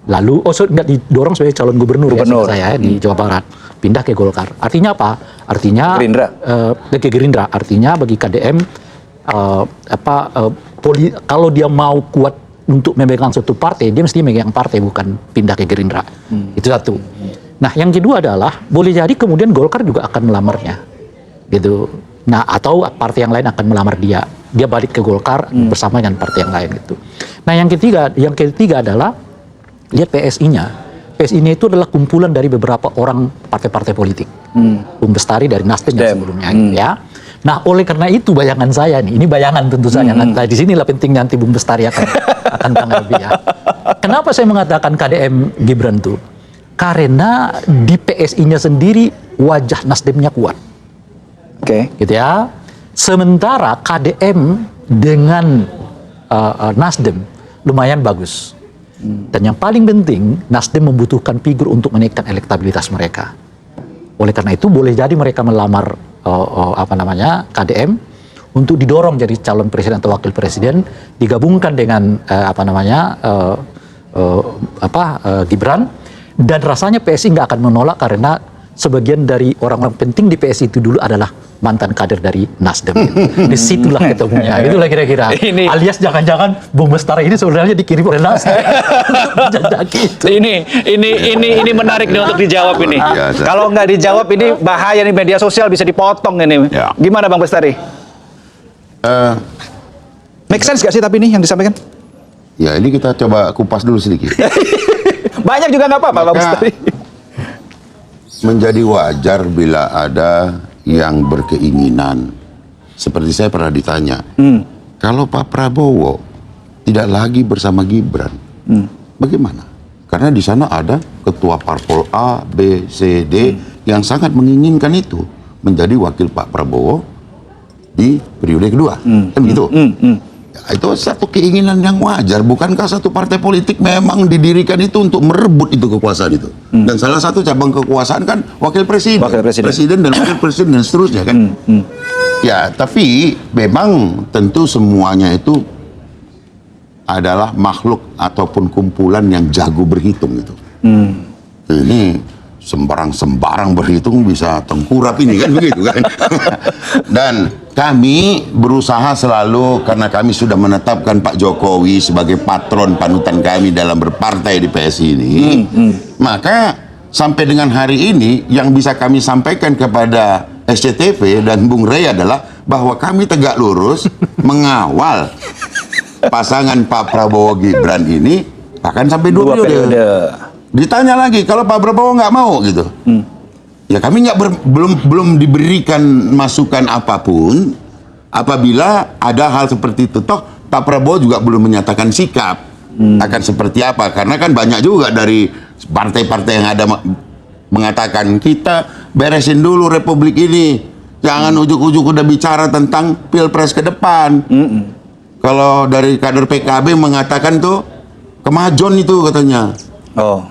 Lalu, nggak didorong sebagai calon gubernur. Ya, seingat saya di Jawa Barat. Pindah ke Golkar. Artinya apa? Artinya Gerindra. Ke Gerindra. Artinya bagi KDM kalau dia mau kuat untuk memegang suatu partai, dia mesti memegang partai bukan pindah ke Gerindra. Itu satu. Nah, yang kedua adalah boleh jadi kemudian Golkar juga akan melamarnya. Gitu. Nah, atau partai yang lain akan melamar dia. Dia balik ke Golkar bersama dengan partai yang lain gitu. Nah, yang ketiga adalah lihat PSI-nya. PSI-nya itu adalah kumpulan dari beberapa orang partai-partai politik. Bung Bestari dari Nasdem yang sebelumnya, ya. Nah, oleh karena itu bayangan saya nih, ini bayangan tentu saja. Nah, di sinilah pentingnya nanti Bung Bestari akan tanggapi ya. Kenapa saya mengatakan KDM Gibran tuh? Karena di PSI-nya sendiri wajah Nasdemnya kuat. Gitu ya. Sementara KDM dengan Nasdem lumayan bagus. Dan yang paling penting, Nasdem membutuhkan figur untuk menaikkan elektabilitas mereka. Oleh karena itu, boleh jadi mereka melamar KDM untuk didorong jadi calon presiden atau wakil presiden, digabungkan dengan Gibran, dan rasanya PSI nggak akan menolak karena sebagian dari orang-orang penting di PSI itu dulu adalah mantan kader dari Nasdem. Disitulah ketemunya. Itulah kira-kira. Alias jangan-jangan Bung Bestari ini sebenarnya dikirim oleh Nasdem. Ini menarik nih untuk dijawab ini. Kalau nggak dijawab ini bahaya nih, media sosial bisa dipotong ini. Ya. Gimana Bang Bestari? Make sense gak sih tapi ini yang disampaikan? Ya, ini kita coba kupas dulu sedikit. Banyak juga nggak apa-apa Bang Bestari. Menjadi wajar bila ada yang berkeinginan. Seperti saya pernah ditanya, kalau Pak Prabowo tidak lagi bersama Gibran, bagaimana? Karena di sana ada ketua parpol A, B, C, D yang sangat menginginkan itu menjadi wakil Pak Prabowo di periode kedua, kan gitu. Ya, itu satu keinginan yang wajar. Bukankah satu partai politik memang didirikan itu untuk merebut itu kekuasaan itu? Dan salah satu cabang kekuasaan kan wakil presiden. Presiden dan wakil presiden dan seterusnya kan. Ya, tapi memang tentu semuanya itu adalah makhluk ataupun kumpulan yang jago berhitung itu. Ini sembarang berhitung bisa tengkurap ini kan begitu kan. Dan kami berusaha selalu, karena kami sudah menetapkan Pak Jokowi sebagai patron panutan kami dalam berpartai di PSI ini, maka sampai dengan hari ini yang bisa kami sampaikan kepada SCTV dan Bung Rey adalah bahwa kami tegak lurus mengawal pasangan Pak Prabowo Gibran ini bahkan sampai 2 periode. Ditanya lagi kalau Pak Prabowo nggak mau gitu, ya kami belum diberikan masukan apapun. Apabila ada hal seperti itu, toh Pak Prabowo juga belum menyatakan sikap akan seperti apa, karena kan banyak juga dari partai-partai yang ada mengatakan kita beresin dulu republik ini, jangan ujuk-ujuk udah bicara tentang pilpres ke depan. Kalau dari kader PKB mengatakan tuh kemajuan itu katanya.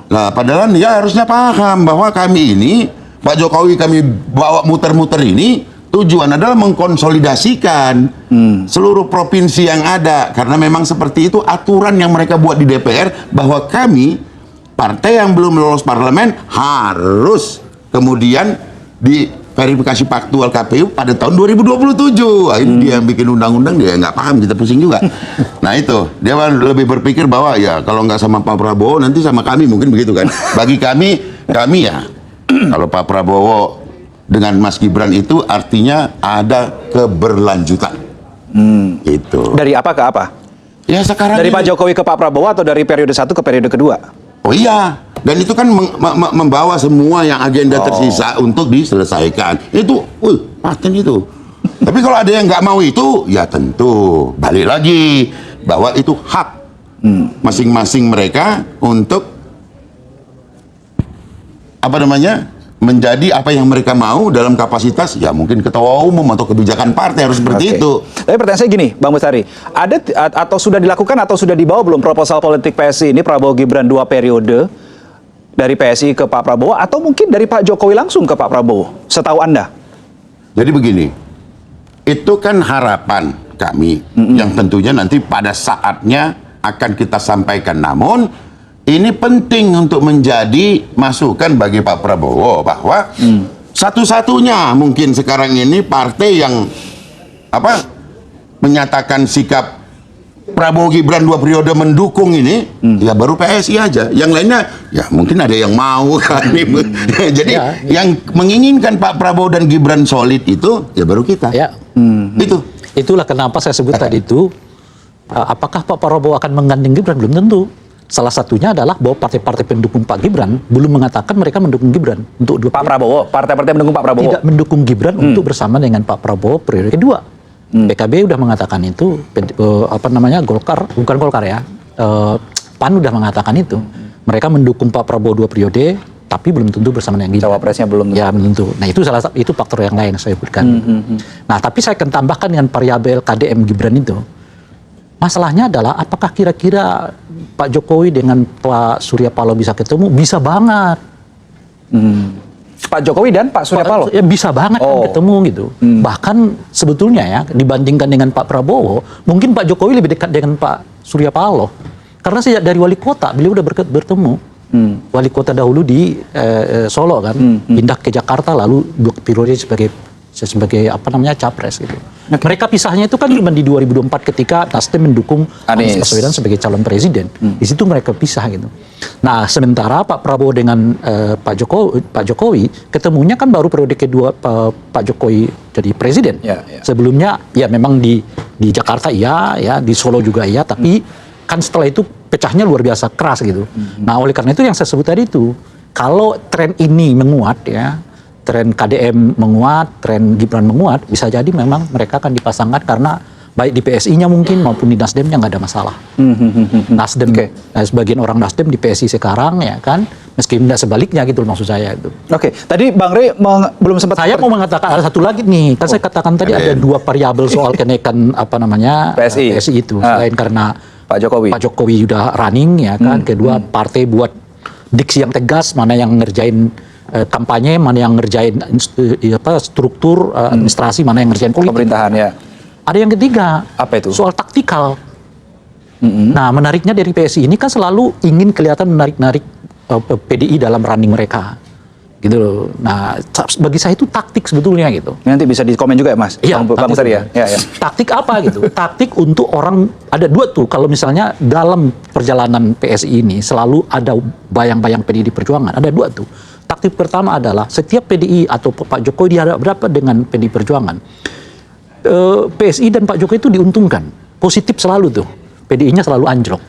Nah, padahal dia harusnya paham bahwa kami ini, Pak Jokowi kami bawa muter-muter ini, tujuan adalah mengkonsolidasikan seluruh provinsi yang ada. Karena memang seperti itu aturan yang mereka buat di DPR, bahwa kami, partai yang belum lolos parlemen, harus kemudian diverifikasi faktual KPU pada tahun 2027. Ini dia yang bikin undang-undang, dia nggak paham, kita pusing juga. Nah itu, dia lebih berpikir bahwa ya kalau nggak sama Pak Prabowo, nanti sama kami, mungkin begitu kan. Bagi kami ya, kalau Pak Prabowo dengan Mas Gibran itu artinya ada keberlanjutan. Itu. Dari apa ke apa? Ya sekarang dari ini, Pak Jokowi ke Pak Prabowo atau dari periode 1 ke periode kedua? Oh iya, dan itu kan membawa semua yang agenda tersisa untuk diselesaikan. Itu, paten itu. Tapi kalau ada yang nggak mau itu, ya tentu balik lagi bahwa itu hak masing-masing mereka untuk menjadi apa yang mereka mau dalam kapasitas, ya mungkin ketua umum atau kebijakan partai harus seperti itu. Tapi pertanyaan saya gini, Bang Bestari, ada atau sudah dilakukan atau sudah dibawa belum proposal politik PSI ini Prabowo Gibran 2 periode dari PSI ke Pak Prabowo, atau mungkin dari Pak Jokowi langsung ke Pak Prabowo, setahu Anda? Jadi begini, itu kan harapan kami yang tentunya nanti pada saatnya akan kita sampaikan. Namun ini penting untuk menjadi masukan bagi Pak Prabowo bahwa satu-satunya mungkin sekarang ini partai yang menyatakan sikap Prabowo Gibran 2 periode mendukung ini, ya baru PSI aja. Yang lainnya ya mungkin ada yang mau kan. Jadi yang menginginkan Pak Prabowo dan Gibran solid itu ya baru kita. Itulah kenapa saya sebut tadi itu, apakah Pak Prabowo akan menggandeng Gibran, belum tentu. Salah satunya adalah bahwa partai-partai pendukung Pak Gibran belum mengatakan mereka mendukung Gibran untuk Pak Prabowo, partai-partai pendukung Pak Prabowo tidak mendukung Gibran untuk bersama dengan Pak Prabowo periode kedua. PKB udah mengatakan itu, Golkar, bukan Golkar ya, PAN udah mengatakan itu. Mereka mendukung Pak Prabowo 2 periode, tapi belum tentu bersama dengan Gibran. Cawapresnya belum tentu. Ya, belum tentu. Nah, itu salah satu, itu faktor yang lain yang saya berikan. Nah, tapi saya akan tambahkan dengan variabel KDM Gibran itu. Masalahnya adalah apakah kira-kira Pak Jokowi dengan Pak Surya Paloh bisa ketemu? Bisa banget. Pak Jokowi dan Pak Surya Paloh? Ya bisa banget kan ketemu gitu. Bahkan sebetulnya ya, dibandingkan dengan Pak Prabowo, mungkin Pak Jokowi lebih dekat dengan Pak Surya Paloh. Karena sejak dari wali kota, beliau udah bertemu. Wali kota dahulu di Solo kan, pindah ke Jakarta, lalu 2 periode sebagai capres gitu. Mereka pisahnya itu kan cuma di 2024 ketika Nasdem mendukung Anies Baswedan sebagai calon presiden. Di situ mereka pisah gitu. Nah, sementara Pak Prabowo dengan Pak Jokowi ketemunya kan baru periode kedua Pak Jokowi jadi presiden. Sebelumnya ya memang di Jakarta ya, di Solo juga ya, tapi kan setelah itu pecahnya luar biasa keras gitu. Nah, oleh karena itu yang saya sebut tadi itu, kalau tren ini menguat ya, tren KDM menguat, tren Gibran menguat, bisa jadi memang mereka akan dipasangkan karena baik di PSI-nya mungkin maupun di Nasdemnya nggak ada masalah. Nasdem, sebagian orang Nasdem di PSI sekarang ya kan, meskipun tidak sebaliknya gitu maksud saya itu. Tadi Bang Rey belum sempat. Saya mau mengatakan ada satu lagi nih, kan saya katakan tadi ada 2 variabel soal kenaikan PSI itu. Selain karena Pak Jokowi sudah running ya kan, kedua partai buat diksi yang tegas, mana yang ngerjain kampanye, mana yang ngerjain struktur administrasi, mana yang ngerjain politik. Pemerintahan ya. Ada yang ketiga, apa itu? Soal taktikal. Nah, menariknya dari PSI ini kan selalu ingin kelihatan menarik-narik PDI dalam running mereka. Gitu loh. Nah, bagi saya itu taktik sebetulnya gitu. Nanti bisa dikomen juga ya, Mas? Iya, Bang Bestari ya. Taktik apa gitu? Taktik untuk orang, ada 2 tuh. Kalau misalnya dalam perjalanan PSI ini selalu ada bayang-bayang PDI Perjuangan. Ada 2 tuh. Taktik pertama adalah setiap PDI atau Pak Jokowi dihadap-hadapan dengan PDI Perjuangan, PSI dan Pak Jokowi itu diuntungkan, positif selalu tuh. PDI-nya selalu anjlok.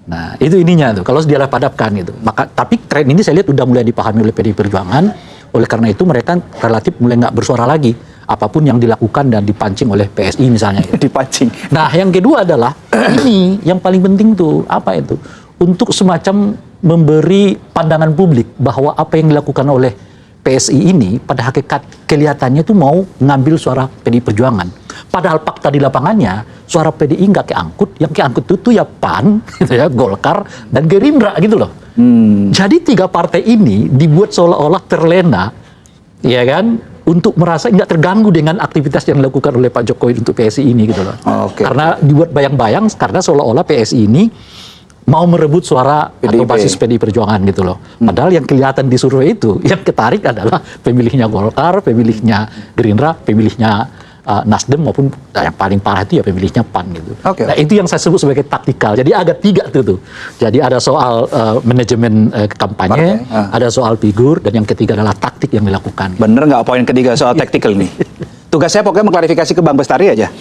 Nah, itu ininya tuh. Kalau dia padamkan gitu. Maka tapi tren ini saya lihat udah mulai dipahami oleh PDI Perjuangan. Oleh karena itu mereka relatif mulai nggak bersuara lagi apapun yang dilakukan dan dipancing oleh PSI misalnya. Gitu. Dipancing. Nah, yang kedua adalah ini yang paling penting tuh apa itu? Untuk semacam memberi pandangan publik bahwa apa yang dilakukan oleh PSI ini pada hakikat kelihatannya tuh mau ngambil suara PDI Perjuangan. Padahal fakta di lapangannya suara PDI nggak keangkut, yang keangkut itu ya PAN, gitu ya, Golkar dan Gerindra gitu loh. Jadi 3 partai ini dibuat seolah-olah terlena, ya kan, untuk merasa nggak terganggu dengan aktivitas yang dilakukan oleh Pak Jokowi untuk PSI ini gitu loh. Oke. Karena dibuat bayang-bayang karena seolah-olah PSI ini mau merebut suara atau basis PDI Perjuangan gitu loh. Padahal yang kelihatan di survei itu yang ketarik adalah pemilihnya Golkar, pemilihnya Gerindra, pemilihnya Nasdem maupun yang paling parah itu ya pemilihnya PAN gitu. Oke. Nah, itu yang saya sebut sebagai taktikal. Jadi ada 3 tuh. Jadi ada soal manajemen kampanye, ada soal figur, dan yang ketiga adalah taktik yang dilakukan. Bener nggak poin ketiga soal tactical nih? Tugas saya pokoknya mengklarifikasi ke Bang Bestari aja.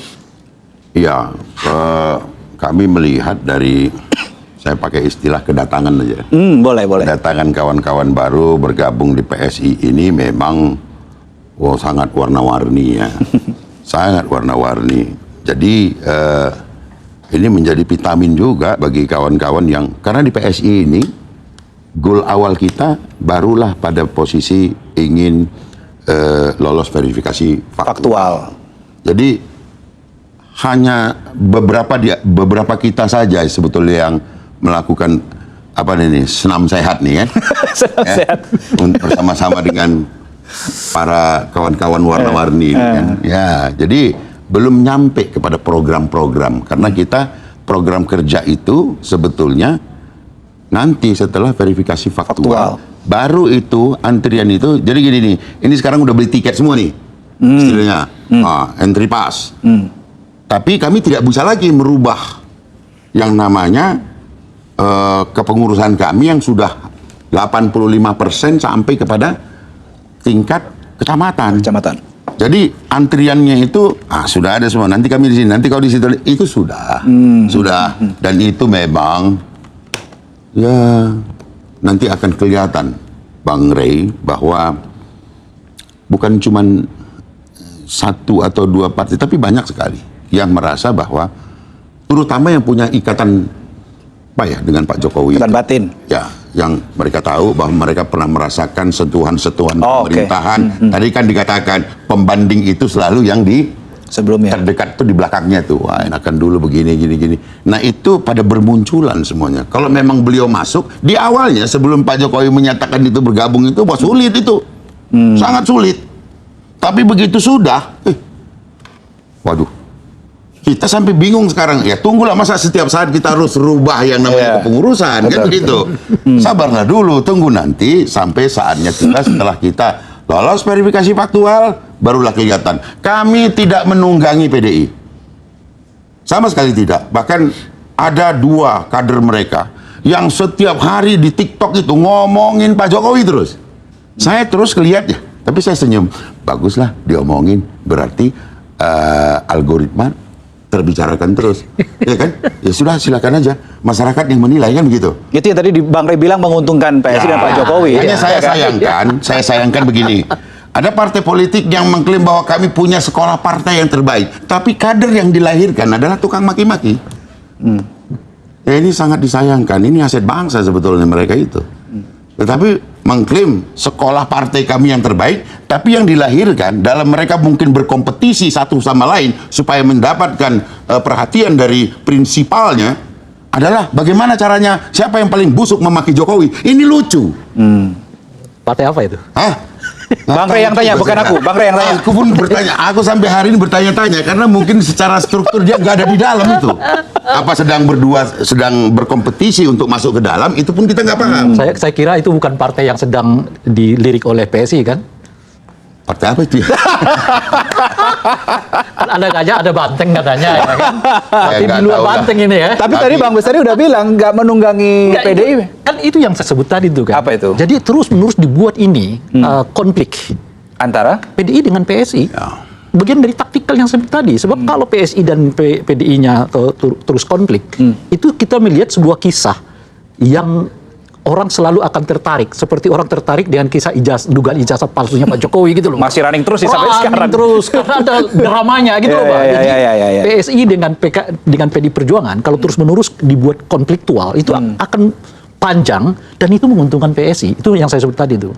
Iya, kami melihat dari, saya pakai istilah kedatangan aja. Boleh. Kedatangan kawan-kawan baru bergabung di PSI ini memang sangat warna-warni ya. Sangat warna-warni. Jadi ini menjadi vitamin juga bagi kawan-kawan yang, karena di PSI ini goal awal kita barulah pada posisi ingin lolos verifikasi faktual. Jadi hanya beberapa kita saja sebetulnya yang melakukan senam sehat nih kan. Senam sehat. Bersama-sama dengan para kawan-kawan warna-warni kan. Ya, jadi belum nyampe kepada program-program karena kita program kerja itu sebetulnya nanti setelah verifikasi faktual. Baru itu antrian itu. Jadi gini nih, ini sekarang udah beli tiket semua nih. Istilahnya entry pass. Tapi kami tidak bisa lagi merubah yang namanya kepengurusan kami yang sudah 85% sampai kepada tingkat kecamatan. Jadi antriannya itu sudah ada semua. Nanti kami di sini, nanti kalau di situ itu sudah. Dan itu memang ya nanti akan kelihatan Bang Rey bahwa bukan cuma 1 atau 2 partai, tapi banyak sekali yang merasa bahwa terutama yang punya ikatan dengan Pak Jokowi. Ikatan batin. Ya, yang mereka tahu bahwa mereka pernah merasakan sentuhan-sentuhan pemerintahan. Tadi kan dikatakan pembanding itu selalu yang di sebelumnya terdekat tuh di belakangnya tuh. Wah, enakan dulu begini gini. Nah, itu pada bermunculan semuanya. Kalau memang beliau masuk di awalnya sebelum Pak Jokowi menyatakan itu bergabung itu sulit itu. Sangat sulit. Tapi begitu sudah waduh. Kita sampai bingung sekarang. Ya tunggulah, masa setiap saat kita harus rubah yang namanya kepengurusan. Kan begitu. Sabarlah dulu, tunggu nanti sampai saatnya kita setelah kita lolos verifikasi faktual, barulah kelihatan. Kami tidak menunggangi PDI. Sama sekali tidak. Bahkan ada 2 kader mereka yang setiap hari di TikTok itu ngomongin Pak Jokowi terus. Saya terus lihatnya, tapi saya senyum. Baguslah diomongin, berarti algoritma terbicarakan terus, ya kan? Ya sudah, silakan aja masyarakat yang menilai, kan begitu. Itu yang tadi Bang Rey bilang menguntungkan PSI dan Pak Jokowi. Hanya saya sayangkan begini. Ada partai politik yang mengklaim bahwa kami punya sekolah partai yang terbaik, tapi kader yang dilahirkan adalah tukang maki-maki. Ya ini sangat disayangkan. Ini aset bangsa sebetulnya mereka itu. Tetapi mengklaim sekolah partai kami yang terbaik, tapi yang dilahirkan dalam mereka mungkin berkompetisi satu sama lain supaya mendapatkan perhatian dari prinsipalnya adalah bagaimana caranya siapa yang paling busuk memaki Jokowi. Ini lucu. Partai apa itu? Bang Rey yang tanya, bukan aku. Bang Rey yang tanya. Aku pun bertanya. Aku sampai hari ini bertanya-tanya karena mungkin secara struktur dia nggak ada di dalam itu. Apa sedang berkompetisi untuk masuk ke dalam, itu pun kita nggak paham. Saya kira itu bukan partai yang sedang dilirik oleh PSI kan? Partai apa itu? Ada gajah, ada banteng katanya, ya kan? Tapi di luar banteng ini ya. Tapi tadi Bang Bestari udah bilang nggak menunggangi PDI. Kan itu yang saya sebut tadi tuh kan. Apa itu? Jadi terus-menerus dibuat ini konflik antara PDI dengan PSI. bagian dari taktikal yang seperti tadi. Sebab kalau PSI dan PDI-nya terus konflik, itu kita melihat sebuah kisah yang orang selalu akan tertarik, seperti orang tertarik dengan kisah dugaan ijazah palsunya Pak Jokowi gitu loh. Masih running terus sih sampai sekarang. Running terus karena ada dramanya gitu loh, Pak. Jadi PSI dengan PD Perjuangan kalau terus-menerus dibuat konfliktual itu akan panjang dan itu menguntungkan PSI. Itu yang saya sebut tadi itu.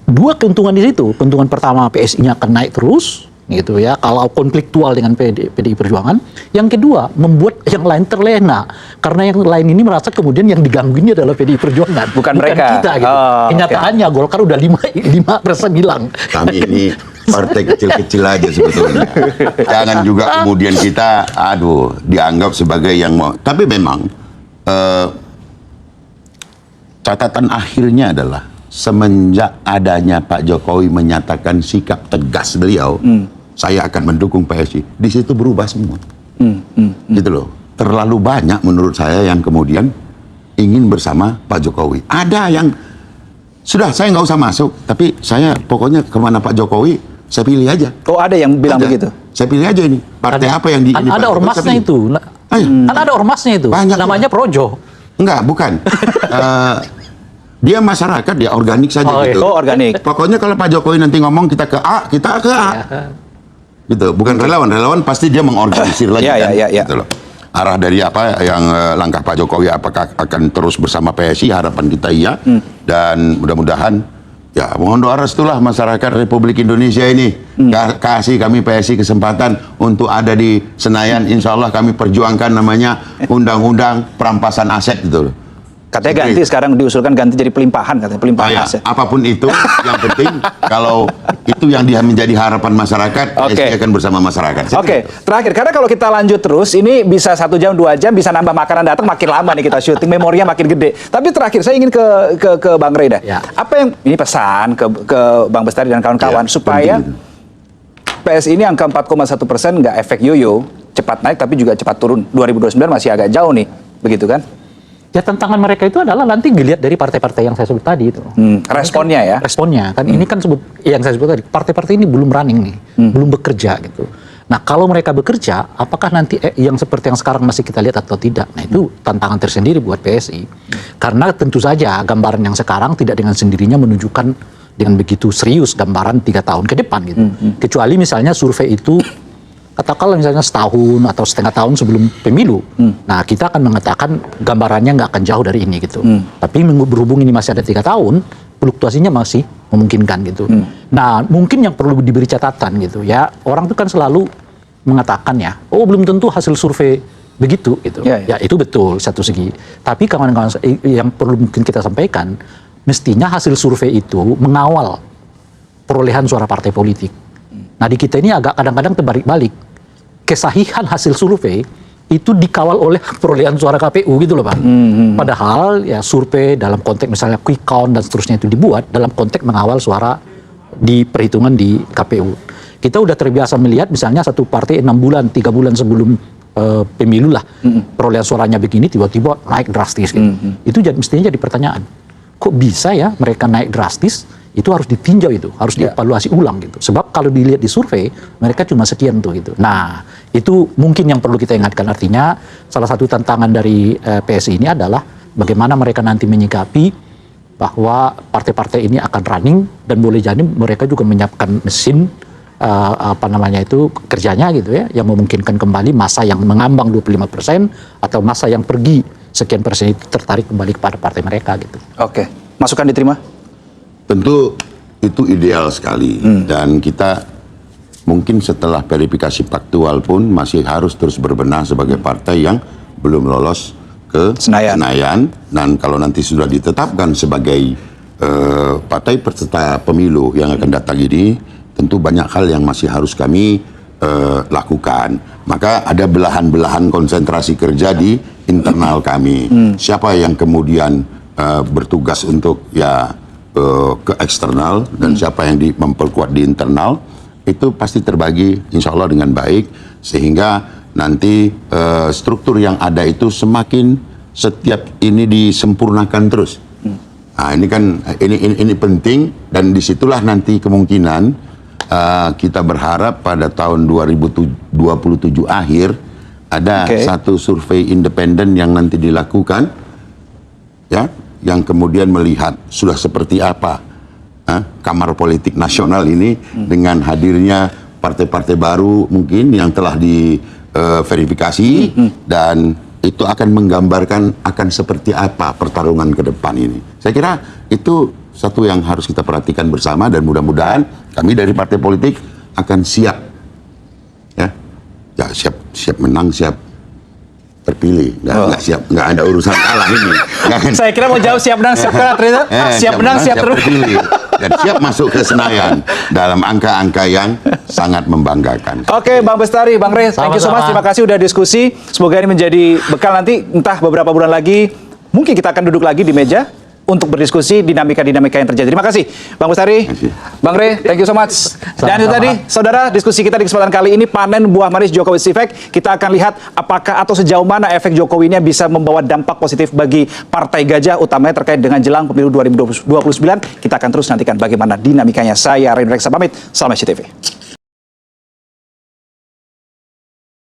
Dua keuntungan di situ. Keuntungan pertama, PSI-nya akan naik terus gitu ya, kalau konfliktual dengan PDI Perjuangan. Yang kedua, membuat yang lain terlena karena yang lain ini merasa kemudian yang diganggu ini adalah PDI Perjuangan, bukan mereka kita gitu. Kenyataannya Golkar udah 5% hilang. Kami ini partai kecil-kecil aja sebetulnya. Jangan juga kemudian kita dianggap sebagai yang mau. Tapi memang catatan akhirnya adalah semenjak adanya Pak Jokowi menyatakan sikap tegas beliau, saya akan mendukung PSI. Di situ berubah semua, gitu loh. Terlalu banyak menurut saya yang kemudian ingin bersama Pak Jokowi. Ada yang sudah saya nggak usah masuk, tapi saya pokoknya kemana Pak Jokowi saya pilih aja. Oh, ada yang bilang begitu? Saya pilih aja ini partai apa yang di. Ada ormasnya itu. Kan ada ormasnya itu. Banyak namanya Projo. Enggak, bukan. Dia masyarakat, dia organik saja gitu. Oh, organik. Pokoknya kalau Pak Jokowi nanti ngomong kita ke A, kita ke A. Gitu, bukan relawan. Relawan pasti dia mengorganisir lagi kan. Gitu loh. Arah dari apa yang langkah Pak Jokowi, apakah akan terus bersama PSI, harapan kita iya. Dan mudah-mudahan ya mohon doa restulah masyarakat Republik Indonesia ini. Kasih kami PSI kesempatan untuk ada di Senayan. Insya Allah kami perjuangkan namanya undang-undang perampasan aset gitu loh. Katanya ganti sekarang diusulkan ganti jadi pelimpahan, katanya pelimpahan aset. Apapun itu, yang penting kalau itu yang dia menjadi harapan masyarakat, PSI akan bersama masyarakat. Oke, terakhir karena kalau kita lanjut terus, ini bisa 1 jam 2 jam, bisa nambah makanan datang makin lama nih kita syuting, memorinya makin gede. Tapi terakhir saya ingin ke Bang Rey dah. Apa yang ini pesan ke Bang Bestari dan kawan-kawan supaya PSI ini angka 4,1% nggak efek yoyo, cepat naik tapi juga cepat turun. 2029 masih agak jauh nih, begitu kan? Ya tantangan mereka itu adalah nanti dilihat dari partai-partai yang saya sebut tadi itu. Responnya ya? Responnya kan ini kan yang saya sebut tadi, partai-partai ini belum running nih, belum bekerja gitu. Nah kalau mereka bekerja, apakah nanti yang seperti yang sekarang masih kita lihat atau tidak? Nah itu tantangan tersendiri buat PSI. Karena tentu saja gambaran yang sekarang tidak dengan sendirinya menunjukkan dengan begitu serius gambaran 3 tahun ke depan gitu. Kecuali misalnya survei itu katakanlah misalnya setahun atau setengah tahun sebelum pemilu, nah kita akan mengatakan gambarannya nggak akan jauh dari ini gitu. Tapi berhubung ini masih ada 3 tahun, fluktuasinya masih memungkinkan gitu. Nah mungkin yang perlu diberi catatan gitu ya, orang itu kan selalu mengatakan ya, oh belum tentu hasil survei begitu gitu. Ya itu betul satu segi. Tapi kawan-kawan yang perlu mungkin kita sampaikan, mestinya hasil survei itu mengawal perolehan suara partai politik. Nah di kita ini agak kadang-kadang terbalik-balik. Kesahihan hasil survei itu dikawal oleh perolehan suara KPU gitu loh Pak. Padahal ya survei dalam konteks misalnya quick count dan seterusnya itu dibuat dalam konteks mengawal suara di perhitungan di KPU. Kita udah terbiasa melihat misalnya satu partai 6 bulan, 3 bulan sebelum pemilu lah perolehan suaranya begini tiba-tiba naik drastis gitu. Itu mestinya jadi pertanyaan. Kok bisa ya mereka naik drastis? Itu harus ditinjau, itu harus dievaluasi ulang gitu. Sebab kalau dilihat di survei mereka cuma sekian tuh gitu. Nah itu mungkin yang perlu kita ingatkan, artinya salah satu tantangan dari PSI ini adalah bagaimana mereka nanti menyikapi bahwa partai-partai ini akan running dan boleh jadi mereka juga menyiapkan mesin kerjanya gitu ya, yang memungkinkan kembali masa yang mengambang 25% atau masa yang pergi sekian persen itu tertarik kembali kepada partai mereka gitu. Oke, masukan diterima? Tentu itu ideal sekali dan kita mungkin setelah verifikasi faktual pun masih harus terus berbenah sebagai partai yang belum lolos ke Senayan. Dan kalau nanti sudah ditetapkan sebagai partai peserta pemilu yang akan datang ini, tentu banyak hal yang masih harus kami lakukan. Maka ada belahan-belahan konsentrasi kerja di internal kami. Siapa yang kemudian bertugas untuk ke eksternal dan siapa yang memperkuat di internal, itu pasti terbagi insya Allah dengan baik, sehingga nanti struktur yang ada itu semakin setiap ini disempurnakan terus. Nah ini kan ini penting, dan disitulah nanti kemungkinan kita berharap pada tahun 2027 akhir ada satu survei independen yang nanti dilakukan, ya, yang kemudian melihat sudah seperti apa Kamar Politik Nasional ini dengan hadirnya partai-partai baru mungkin yang telah diverifikasi dan itu akan menggambarkan akan seperti apa pertarungan ke depan ini. Saya kira itu satu yang harus kita perhatikan bersama dan mudah-mudahan kami dari partai politik akan siap, ya siap menang, siap terpilih, nggak ada urusan kalah ini. Saya kira mau jawab siap menang, siap kalah, ternyata siap menang, siap terpilih. Dan siap masuk ke Senayan dalam angka-angka yang sangat membanggakan. Oke, Bang Bestari, Bang Rey, thank you so much. Terima kasih udah diskusi. Semoga ini menjadi bekal nanti, entah beberapa bulan lagi, mungkin kita akan duduk lagi di meja untuk berdiskusi dinamika-dinamika yang terjadi. Terima kasih, Bang Bestari, Bang Rey, thank you so much. Dan itu tadi, saudara, diskusi kita di kesempatan kali ini, panen buah manis Jokowi Effect. Kita akan lihat apakah atau sejauh mana efek Jokowi ini bisa membawa dampak positif bagi Partai Gajah, utamanya terkait dengan jelang pemilu 2029. Kita akan terus nantikan bagaimana dinamikanya. Saya Rey Reksa pamit, salam SCTV.